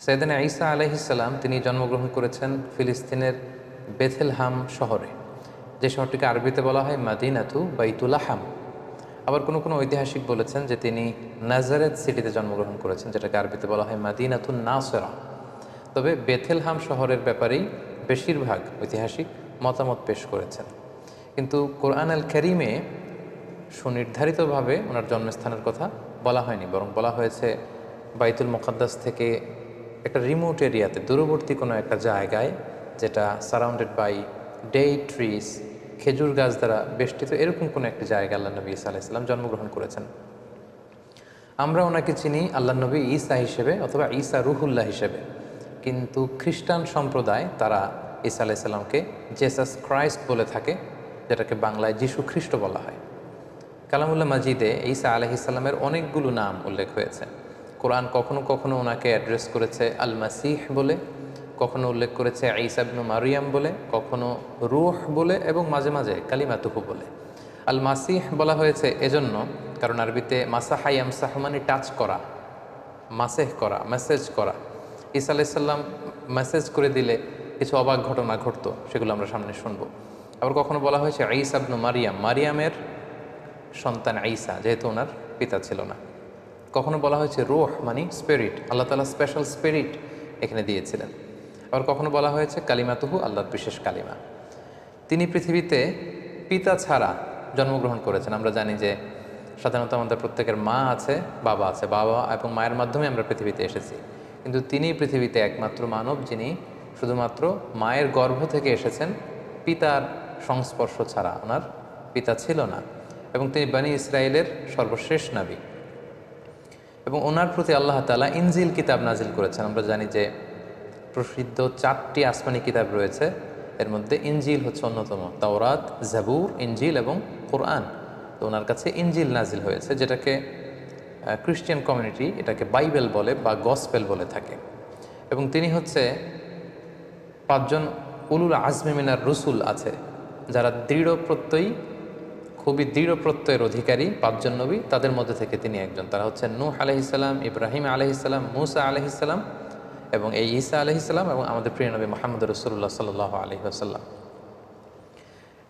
সাইয়েদনা ঈসা আলাইহিস সালাম তিনি জন্মগ্রহণ করেছেন ফিলিস্তিনের বেথেলহাম শহরে, যে শহরটিকে আরবিতে বলা হয় মাদিনাতু বাইতুলাহাম। আবার কোনো কোনো ঐতিহাসিক বলেছেন যে তিনি নাজারেত সিটিতে জন্মগ্রহণ করেছেন, যেটাকে আরবিতে বলা হয় মাদিনাতুন নাসরা। তবে বেথেলহাম শহরের ব্যাপারেই বেশিরভাগ ঐতিহাসিক মতামত পেশ করেছেন। কিন্তু কোরআন আল কারীমে সুনির্ধারিতভাবে ওনার জন্মস্থানের কথা বলা হয়নি, বরং বলা হয়েছে বাইতুল মুকাদ্দাস থেকে একটা রিমোট এরিয়াতে, দূরবর্তী কোনো একটা জায়গায়, যেটা সারাউন্ডেড বাই ডেট ট্রিজ, খেজুর গাছ দ্বারা বেষ্টিত, এরকম কোনো একটি জায়গায় আল্লাহ নবী ঈসা আলাইহিস সালাম জন্মগ্রহণ করেছেন। আমরা ওনাকে চিনি আল্লাহ নবী ঈসা হিসেবে অথবা ঈসা রুহুল্লাহ হিসেবে, কিন্তু খ্রিস্টান সম্প্রদায় তারা ঈসা আলাইহিস সালামকে জেসাস ক্রাইস্ট বলে থাকে, যেটাকে বাংলায় যীশু খ্রিস্ট বলা হয়। কালামুল্লাহ মাজিদে ঈসা আলাইহিস সালামের অনেকগুলো নাম উল্লেখ হয়েছে। কোরআন কখনো কখনো ওনাকে অ্যাড্রেস করেছে আল মাসিহ বলে, কখনো উল্লেখ করেছে ঈসা ইবনু মারিয়াম বলে, কখনো রূহ বলে, এবং মাঝে মাঝে কালিমাতুহু বলে। আল মাসিহ বলা হয়েছে এজন্য কারণ আরবিতে মাসাহা ইয়ামসাহু মানে টাচ করা, মাসেহ করা, মেসেজ করা। ঈসা আলাইহিস সালাম মেসেজ করে দিলে কিছু অবাক ঘটনা ঘটতো, সেগুলো আমরা সামনে শুনবো। আবার কখনো বলা হয়েছে ঈসা ইবনু মারিয়াম, মারিয়ামের সন্তান ঈসা, যেহেতু ওনার পিতা ছিল না। কখনো বলা হয়েছে রূহ মানে স্পিরিট, আল্লাহ তাআলা স্পেশাল স্পিরিট এখানে দিয়েছিলেন। আবার কখনো বলা হয়েছে কালিমাতুহু, আল্লাহর বিশেষ কালিমা। তিনি পৃথিবীতে পিতা ছাড়া জন্মগ্রহণ করেছেন। আমরা জানি যে সাধারণত আমাদের প্রত্যেকের মা আছে, বাবা আছে, বাবা এবং মায়ের মাধ্যমে আমরা পৃথিবীতে এসেছি, কিন্তু তিনি পৃথিবীতে একমাত্র মানব যিনি শুধুমাত্র মায়ের গর্ভ থেকে এসেছেন, পিতার সংস্পর্শ ছাড়া। ওনার পিতা ছিল না, এবং তিনি বনী ইসরায়েলের সর্বশেষ নবী। এবং ওনার প্রতি আল্লাহ তাআলা ইনজিল কিতাব নাজিল করেছেন। আমরা জানি যে প্রসিদ্ধ 4টি আসমানি কিতাব রয়েছে, এর মধ্যে ইনজিল হচ্ছে অন্যতম। তাওরাত, জাবুর, ইনজিল এবং কোরআন। তো ওনার কাছে ইনজিল নাজিল হয়েছে, যেটাকে খ্রিস্টান কমিউনিটি এটাকে বাইবেল বলে বা গসপেল বলে থাকে। এবং তিনি হচ্ছে 5জন উলুল আজমি মিনার রসুল আছে, যারা দৃঢ় প্রত্যয়ী, খুবই দৃঢ় প্রত্যয়ের অধিকারী 5জন নবী, তাদের মধ্যে থেকে তিনি একজন। তারা হচ্ছেন নূহ আলাইহিস সালাম, ইব্রাহিম আলাইহিস সালাম, মূসা আলাইহিস সালাম, এবং এই ঈসা আলাইহিস সালাম, এবং আমাদের প্রিয় নবী মুহাম্মদ রাসূলুল্লাহ সাল্লাল্লাহু আলাইহি ওয়াসাল্লাম।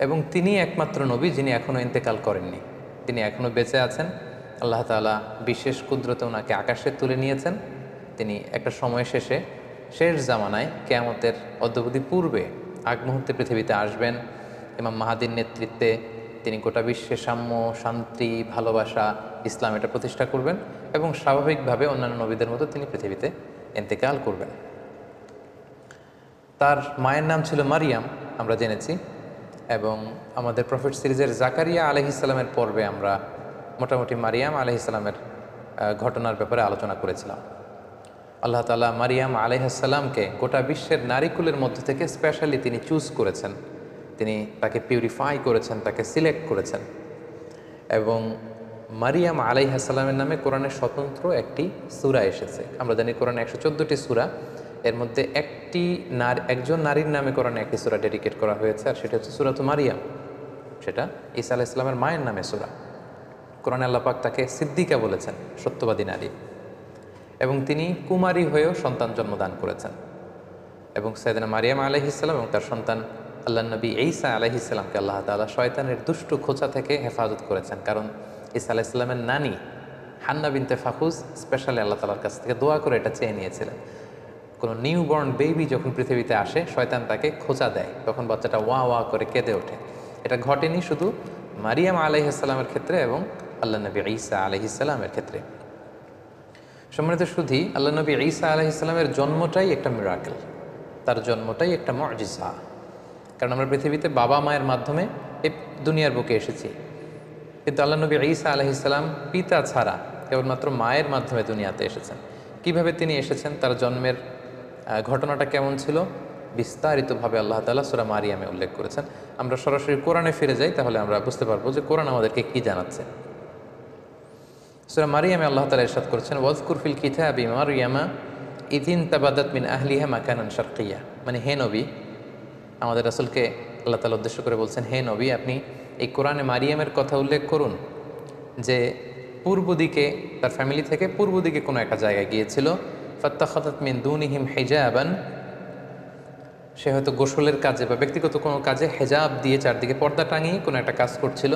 এবং তিনি একমাত্র নবী যিনি এখনও ইন্তেকাল করেননি, তিনি এখনও বেঁচে আছেন। আল্লাহ তাআলা বিশেষ কুদরতে ওনাকে আকাশে তুলে নিয়েছেন। তিনি একটা সময় শেষে, শেষ জামানায়, কিয়ামতের অদ্যাবধি পূর্বে, আগ মুহূর্তে পৃথিবীতে আসবেন। ইমাম মাহাদির নেতৃত্বে তিনি গোটা বিশ্বে সাম্য, শান্তি, ভালোবাসা, ইসলাম এটা প্রতিষ্ঠা করবেন, এবং স্বাভাবিকভাবে অন্যান্য নবীদের মতো তিনি পৃথিবীতে ইন্তেকাল করবেন। তার মায়ের নাম ছিল মারিয়াম, আমরা জেনেছি। এবং আমাদের প্রফেট সিরিজের জাকারিয়া আলাইহিস সালামের পর্বে আমরা মোটামুটি মারিয়াম আলাইহিস সালামের ঘটনার ব্যাপারে আলোচনা করেছিলাম। আল্লাহ তাআলা মারিয়াম আলাইহিস সালামকে গোটা বিশ্বের নারীকুলের মধ্য থেকে স্পেশালি তিনি চুজ করেছেন, তিনি তাকে পিউরিফাই করেছেন, তাকে সিলেক্ট করেছেন। এবং মারিয়াম আলাইহিস সালামের নামে কোরআনের স্বতন্ত্র একটি সূরা এসেছে। আমরা জানি কোরআনে 114টি সূরা, এর মধ্যে একজন নারীর নামে কোরআনে একটি সূরা ডেডিকেট করা হয়েছে, আর সেটা হচ্ছে সূরাতুল মারিয়াম। সেটা ঈসা আলাইহিস সালামের মায়ের নামে সূরা। কোরআনে আল্লাহ পাক তাকে সিদ্দিকা বলেছেন, সত্যবাদী নারী। এবং তিনি কুমারী হয়েও সন্তান জন্মদান করেছেন। এবং সাইয়েদনা মারিয়াম আলাইহিস সালাম এবং তার সন্তান আল্লাহ নবী ঈসা আলাইহিস সালামকে আল্লাহ তাআলা শয়তানের দুষ্টু খোঁচা থেকে হেফাজত করেছেন। কারণ ঈসা আলাইহিস সালামের নানি হান্না বিনতে ফাখুজ স্পেশালি আল্লাহ তাআলার কাছ থেকে দোয়া করে এটা চেয়ে নিয়েছিলেন। কোনো নিউবর্ন বেবি যখন পৃথিবীতে আসে, শয়তান তাকে খোঁচা দেয়, তখন বাচ্চাটা ওয়া ওয়া করে কেঁদে ওঠে। এটা ঘটেনি শুধু মারিয়াম আলাইহিস সালামের ক্ষেত্রে এবং আল্লাহ নবী ঈসা আলাইহিস সালামের ক্ষেত্রে। সম্মানিত সুধী, আল্লাহ নবী ঈসা আলাইহিস সালামের জন্মটাই একটা মিরাকেল, তার জন্মটাই একটা মুআজিজা। কারণ আমরা পৃথিবীতে বাবা মায়ের মাধ্যমে এই দুনিয়ার বুকে এসেছি, কিন্তু আল্লাহ নবী ঈসা আলাইহিস সালাম পিতা ছাড়া কেবলমাত্র মায়ের মাধ্যমে দুনিয়াতে এসেছেন। কিভাবে তিনি এসেছেন, তার জন্মের ঘটনাটা কেমন ছিল, বিস্তারিতভাবে আল্লাহ তাআলা সূরা মারিয়ামে উল্লেখ করেছেন। আমরা সরাসরি কোরআনে ফিরে যাই, তাহলে আমরা বুঝতে পারবো যে কোরআন আমাদেরকে কি জানাচ্ছে। সূরা মারিয়ামে আল্লাহ তাআলা ইরশাদ করেছেন, ওয়াজকুর ফিল কিতাবি মারইয়ামা ইয ইনতাবাদাত মিন আহলিহা মাকানান শারকিয়্যা। মানে হে নবী, আমাদের রাসূলকে আল্লাহ তাআলা উদ্দেশ্য করে বলছেন, হে নবী, আপনি এই কোরআনে মারিয়ামের কথা উল্লেখ করুন, যে পূর্ব দিকে, তার ফ্যামিলি থেকে পূর্ব দিকে কোনো একটা জায়গায় গিয়েছিল। ফাত্তাখাযাত মিন দুনিহিম হিজাবান, সে হয়তো গোসলের কাজে বা ব্যক্তিগত কোনো কাজে হেজাব দিয়ে চারদিকে পর্দা টাঙিয়ে কোনো একটা কাজ করছিল।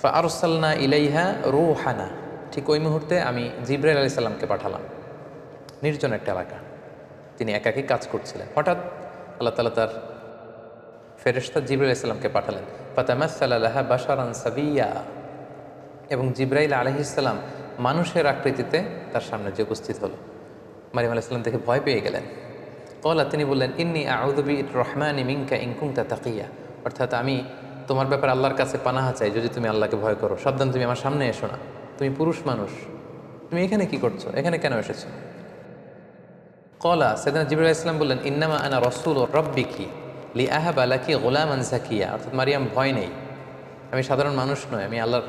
ফা আরসালনা ইলাইহা রূহানা, ঠিক ওই মুহূর্তে আমি জিবরাইল আলাইহিস সালামকে পাঠালাম। নির্জন একটা এলাকা, তিনি একাকী কাজ করছিলেন। হঠাৎ আল্লাহ তাআলা তার ফেরেশতা জিবরাইল আলাইহিস সালামকে পাঠালেন। ফাতামাসসালা লাহা বাশারান সাবিয়্যা, এবং জিবরাইল আলাইহিস সালাম মানুষের আকৃতিতে তার সামনে যে উপস্থিত হলো। মারিয়াম আলাইহিস সালাম দেখে ভয় পেয়ে গেলেন। ক্বালা, তিনি বললেন, ইন্নী আউযু বির-রহমানি মিনকা ইন কুনতা তাকিয়া, অর্থাৎ আমি তোমার ব্যাপারে আল্লাহর কাছে পানাহ চাই যদি তুমি আল্লাহকে ভয় করো। সাবধান, তুমি আমার সামনে এসো না, তুমি পুরুষ মানুষ, তুমি এখানে কি করছো, এখানে কেন এসেছো? ক্বালা, সাইয়েদনা জিবরাইল আলাইহিস সালাম বললেন, ইন্নামা আনা রাসূলু রাব্বিকি লিআহাবা লাকি গুলামান যাকিয়া, অর্থাৎ মারিয়াম ভয় নেই, আমি সাধারণ মানুষ নই, আমি আল্লাহর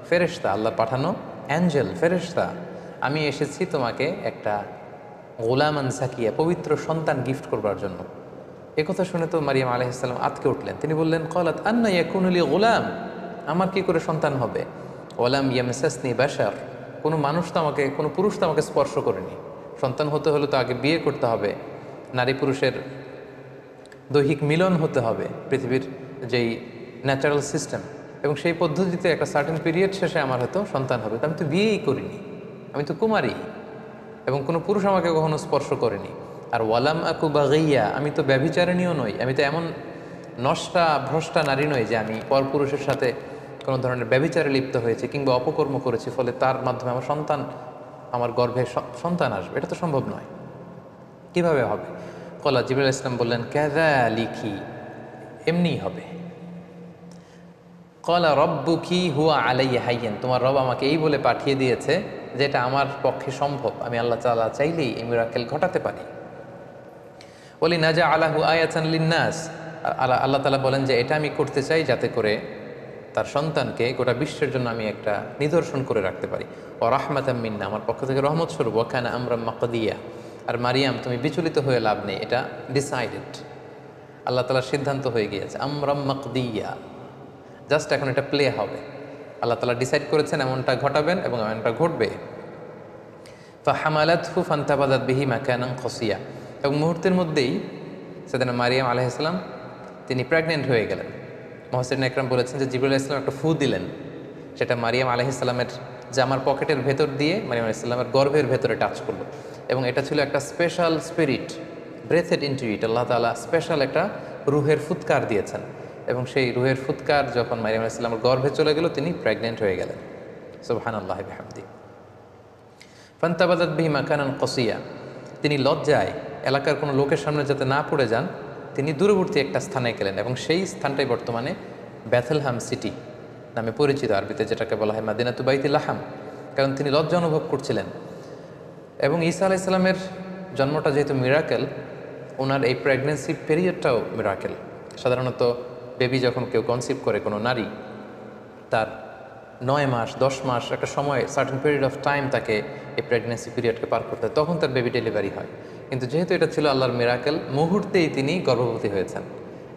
ফেরেশতা, আল্লাহর পাঠানো অ্যাঞ্জেল, ফেরেশতা। আমি এসেছি তোমাকে একটা গোলামান জাকিয়া, পবিত্র সন্তান গিফট করবার জন্য। একথা শুনে তো মারিয়াম আলাইহিস সালাম আতকে উঠলেন। তিনি বললেন, ক্বালাত আন্না ইয়াকুনু লি গুলাম, আমার কি করে সন্তান হবে? ওয়ালাম ইয়ামসাসনি বাশার, কোনো মানুষ তো আমাকে, কোনো পুরুষ তো আমাকে স্পর্শ করেনি। সন্তান হতে হলে তো আগে বিয়ে করতে হবে, নারী পুরুষের দৈহিক মিলন হতে হবে, পৃথিবীর যেই ন্যাচারাল সিস্টেম, এবং সেই পদ্ধতিতে একটা সার্টেন পিরিয়ড শেষে আমার হয়তো সন্তান হবে। তো আমি তো বিয়েই করিনি, আমি তো কুমারী, এবং কোনো পুরুষ আমাকে কখনো স্পর্শ করেনি। আর ওয়ালাম আকু বাগিয়া, আমি তো ব্যভিচারিণীও নই, আমি তো এমন নষ্টা ভ্রষ্টা নারী নই যে আমি পরপুরুষের সাথে কোনো ধরনের ব্যভিচারে লিপ্ত হয়েছে কিংবা অপকর্ম করেছি, ফলে তার মাধ্যমে আমার সন্তান, আমার গর্ভে সন্তান আসবে, এটা তো সম্ভব নয়, কিভাবে হবে? ক্বালা, জিবরাইল আলাইহিস সালাম বললেন, কাযালিকি, এমনিই হবে। ক্বালা রব্বুকি হুয়া আলাইয়া হাইয়্যান, তোমার রব আমাকে এই বলে পাঠিয়ে দিয়েছে যে এটা আমার পক্ষে সম্ভব, আমি আল্লাহ তাআলা চাইলেই এই মিরাকেল ঘটাতে পারি। ওয়ালি নাজআলাহু আয়াতান লিন্নাস, আল্লাহ তাআলা বলেন যে এটা আমি করতে চাই যাতে করে তার সন্তানকে গোটা বিশ্বের জন্য আমি একটা নিদর্শন করে রাখতে পারি। ওয়া রাহমাতাম মিন্না, আমার পক্ষ থেকে রহমত স্বরূপ। ওয়া কানা আমরাম মাকদিয়া, আর মারিয়াম তুমি বিচলিত হয়ে লাভ নেই, এটা ডিসাইডেড, আল্লাহ তাআলার সিদ্ধান্ত হয়ে গিয়েছে। আমরাম মাকদিয়া, জাস্ট এখন এটা প্লে হবে, আল্লাহ তাআলা ডিসাইড করেছেন এমনটা ঘটাবেন এবং এমনটা ঘটবে। ফাহামালাতহু ফান্তাবাযাত বিহি মাকানান কসিয়া, এবং মুহূর্তের মধ্যেই সাইয়েদনা মারিয়াম আলাইহিস সালাম তিনি প্রেগনেন্ট হয়ে গেলেন। মুহাসসিরিন ইকরাম বলেছেন যে জিবরাইল আলাইহিস সালাম একটা ফু দিলেন, সেটা মারিয়াম আলাইহিস সালামের জামার পকেটের ভেতর দিয়ে মারিয়াম আলাইহিস সালামের গর্ভের ভেতরে টাচ করলো, এবং এটা ছিল একটা special spirit, breathed into it, Allah তাআলা স্পেশাল একটা রুহের ফুৎকার দিয়েছেন, এবং সেই রুহের ফুৎকার যখন মারিয়াম আলাইহিস সালামের গর্ভে চলে গেল, তিনি প্রেগনেন্ট হয়ে গেলেন। সুবহানাল্লাহি ওয়া বিহামদিহি। ফান্তাবাযাত বিহি মাকানান কসিয়া, তিনি লজ্জায় এলাকার কোনো লোকের সামনে যাতে না পড়ে যান, তিনি দূরবর্তী একটা স্থানে গেলেন, এবং সেই স্থানটাই বর্তমানে বেথলহাম সিটি নামে পরিচিত, আরবিতে যেটাকে বলা হয় মাদিনাতু বাইতুল লাহাম, কারণ তিনি লজ্জা অনুভব করছিলেন। এবং ঈসা আলাইহিস সালামের জন্মটা যেহেতু মিরাকেল, ওনার এই প্রেগনেন্সি পিরিয়ডটাও মিরাকেল। সাধারণত বেবি যখন কেউ কনসিভ করে, কোনো নারী, তার 9 মাস 10 মাস একটা সময়, সার্টেন পিরিয়ড অফ টাইম তাকে এই প্রেগনেন্সি পিরিয়ডকে পার করতে হয়, তখন তার বেবি ডেলিভারি হয়। কিন্তু যেহেতু এটা ছিল আল্লাহর মিরাকেল, মুহূর্তেই তিনি গর্ভবতী হয়েছেন।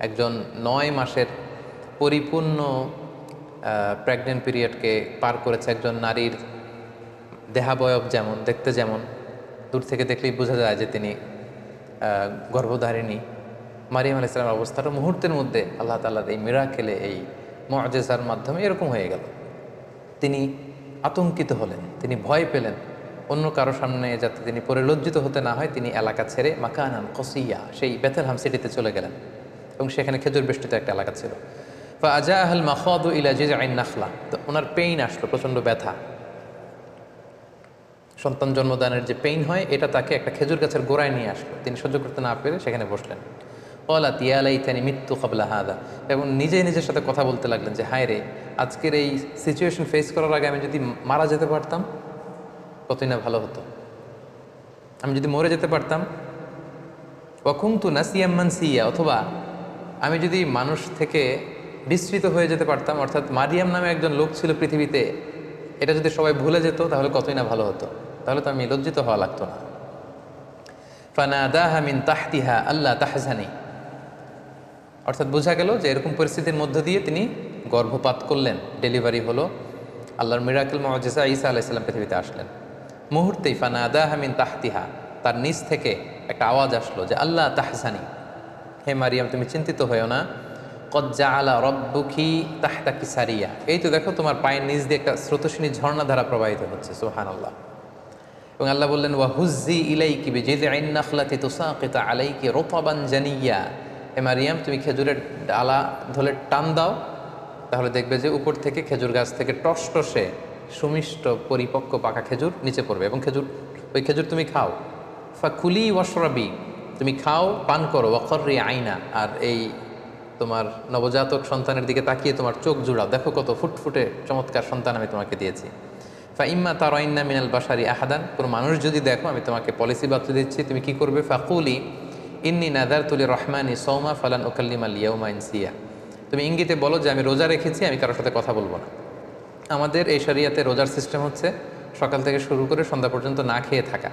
একজন 9 মাসের পরিপূর্ণ প্রেগনেন্ট পিরিয়ডকে পার করেছে একজন নারীর দেহাবয়ব যেমন, দেখতে যেমন, দূর থেকে দেখলেই বোঝা যায় যে তিনি গর্ভধারিণী। মারিয়াম আলাইহিস সালামের অবস্থাটা মুহূর্তের মধ্যে আল্লাহ তাআলার এই মিরাকেলে, এই মুআজিজার মাধ্যমে এরকম হয়ে গেল। তিনি আতঙ্কিত হলেন, তিনি ভয় পেলেন, অন্য কারো সামনে যাতে তিনি পরে লজ্জিত হতে না হয়, তিনি এলাকা ছেড়ে মাকানান কসিয়া, সেই বেথলহাম সিটিতে চলে গেলেন, এবং সেখানে খেজুর বেষ্টিত একটা এলাকা ছিল। ফাআজাআহাল মাখাদু ইলা জিজআইন নাখলা, তো ওনার পেইন আসলো, প্রচণ্ড ব্যথা, সন্তান জন্মদানের যে পেইন হয়, এটা তাকে একটা খেজুর গাছের গোড়ায় নিয়ে আসলো। তিনি সহ্য করতে না পেরে সেখানে বসলেন। ক্বালাত ইয়া লাইতানি মিত্তু ক্বাবলা হাযা, এবং নিজের সাথে কথা বলতে লাগলেন যে হায় রে, আজকের এই সিচুয়েশন ফেস করার আগে আমি যদি মারা যেতে পারতাম কতই না ভালো হতো, আমি যদি মরে যেতে পারতাম। ওয়া কুনতু নাসিয়াম মানসিয়া, অথবা আমি যদি মানুষ থেকে বিস্মৃত হয়ে যেতে পারতাম, অর্থাৎ মারিয়াম নামে একজন লোক ছিল পৃথিবীতে, এটা যদি সবাই ভুলে যেত তাহলে কতই না ভালো হতো, তাহলে তো আমি লজ্জিত হওয়া লাগতো না। ফানাদাহা মিন তাহতিহা আল্লা তাহজানি, অর্থাৎ বোঝা গেল যে এরকম পরিস্থিতির মধ্য দিয়ে তিনি গর্ভপাত করলেন, ডেলিভারি হলো, আল্লাহর মিরাকেল মুআজিজা ঈসা আলাইহিস সালাম পৃথিবীতে আসলেন। মুহূর্তেই ফানাদাহা মিন তাহতিহা, তার নিচ থেকে একটা আওয়াজ আসলো যে আল্লাহ তাহজানি, হে মারিয়াম তুমি চিন্তিত হয়েও না, কদ জাআলা রব্বুকি তাহতাকি সারিয়া, এই তো দেখো তোমার পায়ের নিচ দিয়ে একটা স্রোতস্বিনী ঝর্ণাধারা প্রবাহিত হচ্ছে, সুবহানাল্লাহ। এবং আল্লাহ বললেন ওয়া হুজ্জি ইলাইকি বিজিযইন নাখলাতি তুসাকিত আলাইকি রুতাবান জানিয়া, হে মারিয়াম তুমি খেজুরের ডালা ধরে টান দাও, তাহলে দেখবে যে উপর থেকে খেজুর গাছ থেকে টসটসে সুমিষ্ট পরিপক্ক পাকা খেজুর নিচে পড়বে, এবং ওই খেজুর তুমি খাও। ফাকুলি ওয়াশরাবি, তুমি খাও পান করো, ওয়াকর্রি আইনা, আর এই তোমার নবজাতক সন্তানের দিকে তাকিয়ে তোমার চোখ জুড়াও, দেখো কত ফুটফুটে চমৎকার সন্তান আমি তোমাকে দিয়েছি। ইম্মা তারাইন্না মিনাল বাশারি আহাদান, কোনো মানুষ যদি দেখো, আমি তোমাকে পলিসি বাতলে দিচ্ছি, তুমি কি করবে? ফাকুলি ইন্নি নাদারতু লিররহমানি সাওমা ফালান উকাল্লিমাল ইয়াওমা ইনসিয়া, তুমি ইঙ্গিতে বলো যে আমি রোজা রেখেছি, আমি কারোর সাথে কথা বলবো না। আমাদের এই শরিয়াতে রোজার সিস্টেম হচ্ছে সকাল থেকে শুরু করে সন্ধ্যা পর্যন্ত না খেয়ে থাকা,